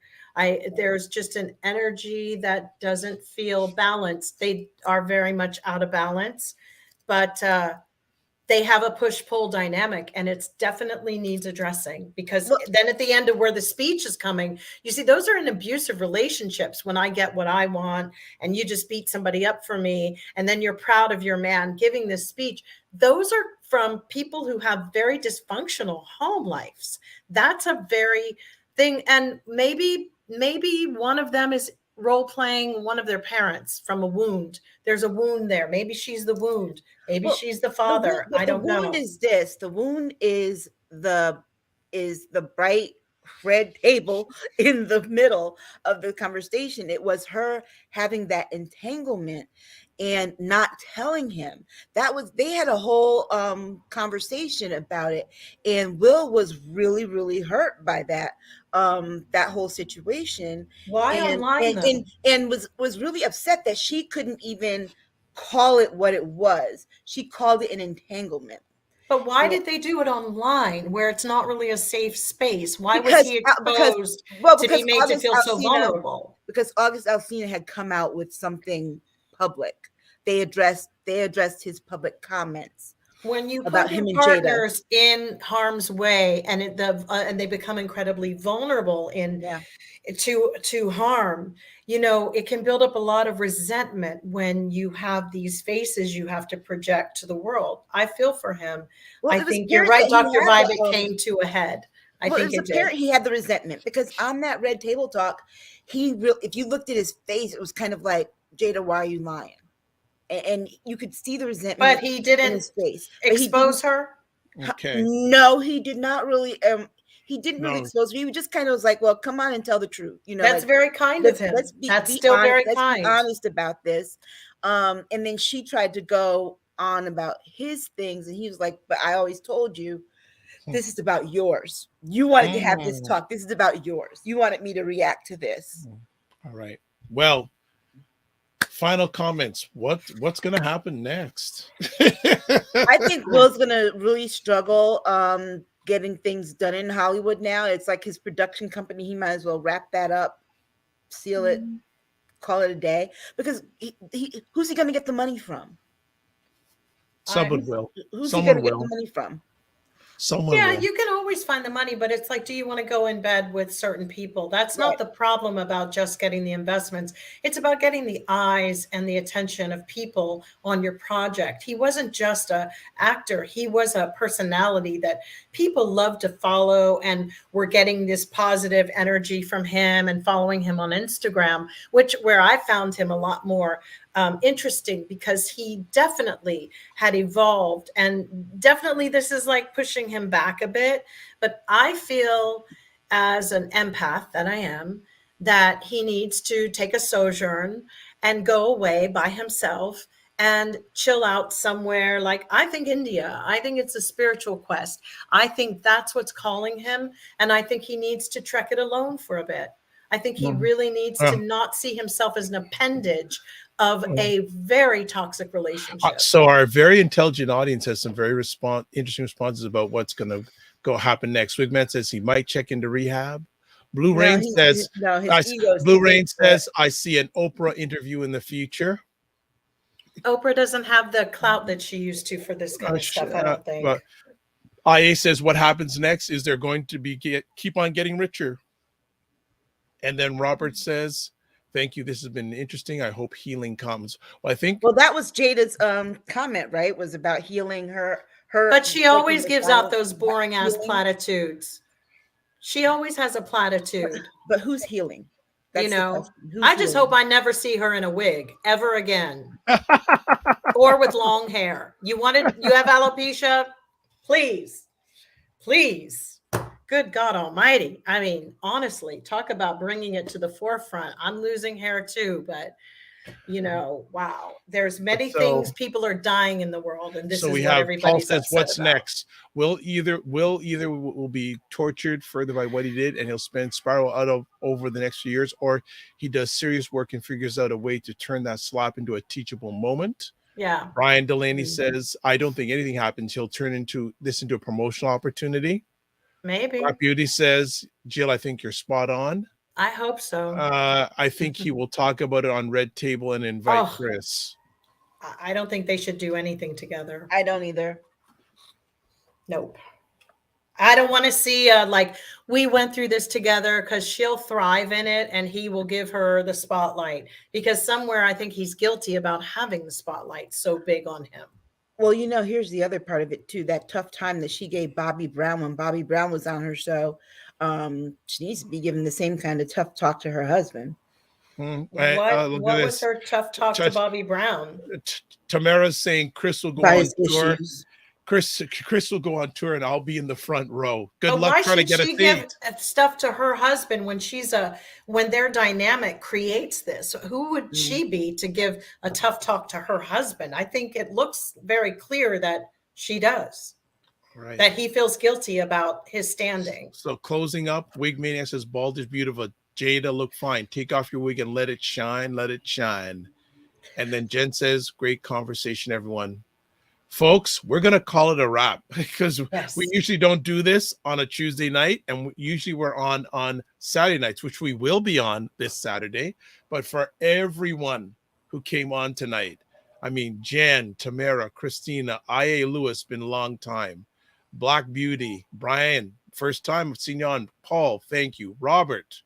There's just an energy that doesn't feel balanced. They are very much out of balance, but they have a push-pull dynamic, and it definitely needs addressing, because then at the end of where the speech is coming, you see, those are in abusive relationships when I get what I want and you just beat somebody up for me, and then you're proud of your man giving this speech. Those are from people who have very dysfunctional home lives. That's a very thing. And maybe one of them is role-playing one of their parents from a wound. There's a wound there. Maybe she's the wound. Maybe she's the father. I don't know. The wound is this. The wound is the bright red table in the middle of the conversation. It was her having that entanglement and not telling him. They had a whole conversation about it, and Will was really, really hurt by that whole situation. Why online? And was really upset that she couldn't even call it what it was. She called it an entanglement. But why did they do it online where it's not really a safe space? Why was he exposed to be made to feel so vulnerable? Because August Alsina had come out with something public. They addressed his public comments. When you put your partners in harm's way and they become incredibly vulnerable to harm, it can build up a lot of resentment when you have these faces you have to project to the world. I feel for him. I think you're right, Dr. Vibe, it came to a head. I think it did. He had the resentment because on that Red Table Talk, if you looked at his face, it was kind of like, Jada, why are you lying? And you could see the resentment. But he didn't in his face. Expose her? Okay. No, he did not really. He didn't really expose her. He just kind of was like, well, come on and tell the truth. That's very kind of him. That's still very kind. Let's be honest about this. And then she tried to go on about his things. And he was like, but I always told you, this is about yours. You wanted to have this talk. This is about yours. You wanted me to react to this. All right. Well, final comments. What's going to happen next? I think Will's going to really struggle getting things done in Hollywood now. It's like his production company. He might as well wrap that up, seal it, call it a day. Because who's he going to get the money from? Someone will. Who's he going to get the money from? Someone will. You can always find the money, but it's like, do you want to go in bed with certain people? That's not the problem about just getting the investments. It's about getting the eyes and the attention of people on your project. He wasn't just an actor. He was a personality that people love to follow, and we're getting this positive energy from him and following him on Instagram, where I found him a lot more interesting, because he definitely had evolved, and definitely this is like pushing him back a bit. But I feel, as an empath that I am, that he needs to take a sojourn and go away by himself and chill out somewhere. Like, I think India, I think it's a spiritual quest. I think that's what's calling him. And I think he needs to trek it alone for a bit. I think he really needs to not see himself as an appendage of a very toxic relationship. So our very intelligent audience has some very interesting responses about what's going to go happen next. Wigman says he might check into rehab. Blue Rain says, I see an Oprah interview in the future. Oprah doesn't have the clout that she used to for this kind of stuff, I don't think. But IA says, what happens next is they're going to keep on getting richer. And then Robert says, thank you. This has been interesting. I hope healing comes. Well, that was Jada's comment, right? Was about healing her. But she always gives out those boring ass platitudes. She always has a platitude. But who's healing? That's I just hope I never see her in a wig ever again. Or with long hair. You have alopecia? Please. Good God Almighty. I mean, honestly, talk about bringing it to the forefront. I'm losing hair too, but wow. There's many things. People are dying in the world, and this is what everybody's Paul says, what's about. next? Will be tortured further by what he did, and he'll spiral out over the next few years, or he does serious work and figures out a way to turn that slap into a teachable moment. Yeah. Brian Delaney says, I don't think anything happens. He'll turn this into a promotional opportunity. Maybe. Black Beauty says, Jill, I think you're spot on. I hope so. I think he will talk about it on Red Table and invite Chris. I don't think they should do anything together. I don't either. Nope. I don't want to see we went through this together, because she'll thrive in it and he will give her the spotlight, because somewhere I think he's guilty about having the spotlight so big on him. Well, here's the other part of it too. That tough time that she gave Bobby Brown when Bobby Brown was on her show. She needs to be given the same kind of tough talk to her husband. What was her tough talk to Bobby Brown? Tamara's saying Chris will go on tour. Chris will go on tour, and I'll be in the front row. Good luck trying to get a seat. Why should she give stuff to her husband when their dynamic creates this? Who would she be to give a tough talk to her husband? I think it looks very clear that she does. Right. That he feels guilty about his standing. So closing up, Wig Maniac says, bald is beautiful. Jada, look fine. Take off your wig and let it shine. Let it shine. And then Jen says, great conversation, everyone. Folks, we're going to call it a wrap, because we usually don't do this on a Tuesday night, and usually we're on Saturday nights, which we will be on this Saturday. But for everyone who came on tonight, I mean, Jen, Tamara, Christina, IA Lewis, been a long time. Black Beauty, Brian, first time I've seen you on. Paul, thank you. Robert,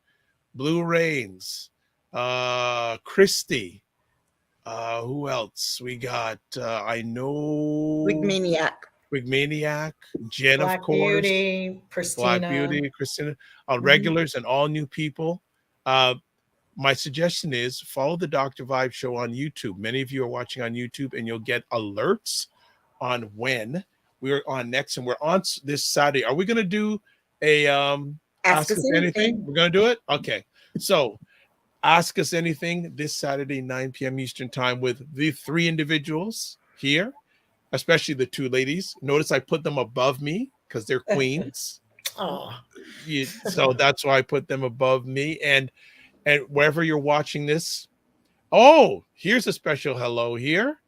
Blue Rains, Christy. Who else? We got I know Wigmaniac, Jen, Black of course, Beauty, Christina, regulars and all new people. My suggestion is follow the Dr. Vibe show on YouTube. Many of you are watching on YouTube, and you'll get alerts on when we're on next, and we're on this Saturday. Are we going to do a Ask Us Anything? We're going to do it? Okay. So Ask Us Anything this Saturday, 9 p.m. Eastern time, with the 3 individuals here, especially the 2 ladies. Notice I put them above me because they're queens. So that's why I put them above me. And wherever you're watching this, here's a special hello here.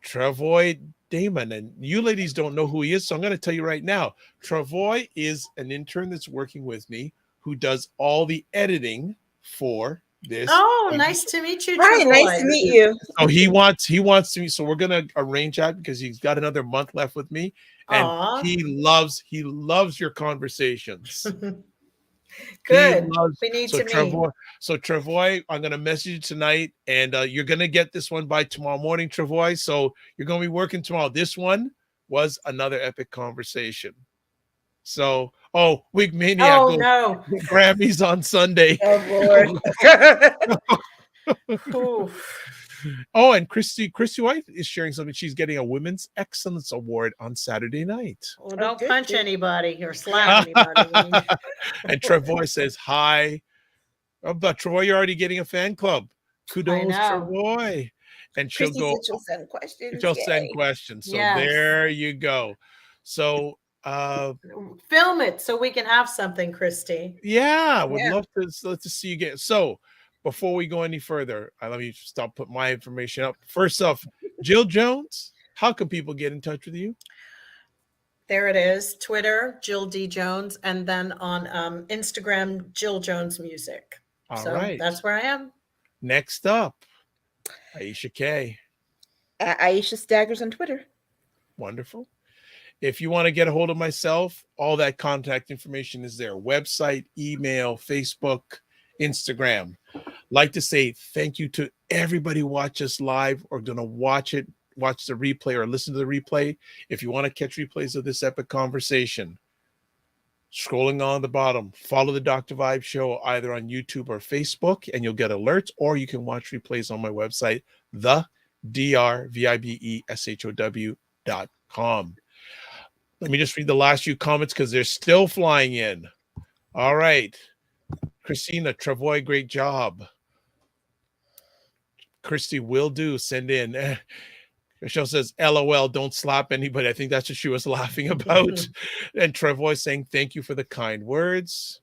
Travoy Damon. And you ladies don't know who he is, so I'm going to tell you right now. Travoy is an intern that's working with me who does all the editing for this. Nice to meet you. Right, nice to meet you. So he wants to. So we're gonna arrange that, because he's got another month left with me, and he loves your conversations. Good. We need to meet. So Travoy, I'm gonna message you tonight, and you're gonna get this one by tomorrow morning, Travoy. So you're gonna be working tomorrow. This one was another epic conversation. So, Wig Maniac. No. Grammys on Sunday. Lord. And Christy White is sharing something. She's getting a Women's Excellence Award on Saturday night. Well, don't punch anybody or slap anybody. And Travoy says hi. But Troy, you're already getting a fan club. Kudos, know. Travoy. And she'll Christy go, said she'll send questions. she'll send Yay. questions. So Yes. there you go. So Film it so we can have something, Christy. yeah, would Yeah. love to see you again. So before we go any further, I let me stop putting my information up. First off, Jill Jones, how can people get in touch with you? There it is. Twitter, Jill D. Jones, and then on Instagram, Jill Jones Music. All So right. that's where I am. Next up, Aisha K. Aisha Staggers on Twitter. Wonderful. If you want to get a hold of myself, all that contact information is there. Website, email, Facebook, Instagram. Like to say thank you to everybody who watch us live or going to watch the replay or listen to the replay. If you want to catch replays of this epic conversation, scrolling on the bottom, follow the Dr. Vibe Show either on YouTube or Facebook, and you'll get alerts, or you can watch replays on my website, thedrvibeshow.com. Let me just read the last few comments because they're still flying in. All right. Christina, Travoy, great job. Christy, will do. Send in. Michelle says, LOL, don't slap anybody. I think that's what she was laughing about. And Travoy saying, thank you for the kind words.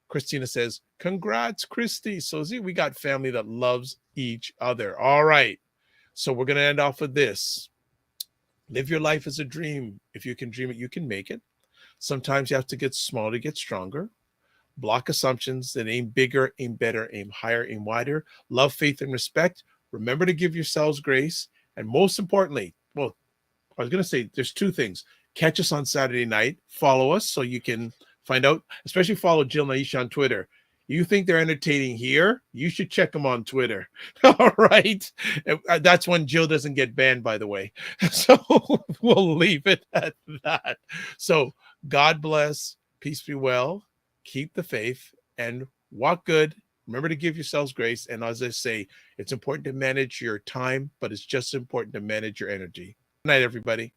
Christina says, congrats, Christy. So see, we got family that loves each other. All right. So we're going to end off with this. Live your life as a dream. If you can dream it, you can make it. Sometimes you have to get small to get stronger. Block assumptions that aim bigger, aim better, aim higher, aim wider. Love, faith, and respect. Remember to give yourselves grace. And most importantly, well, I was going to say there's two things. Catch us on Saturday night. Follow us so you can find out, especially follow Jill and Aisha on Twitter. You think they're entertaining here? You should check them on Twitter. All right. That's when Jill doesn't get banned, by the way. So we'll leave it at that. So God bless. Peace be well. Keep the faith and walk good. Remember to give yourselves grace. And as I say, it's important to manage your time, but it's just important to manage your energy. Good night, everybody.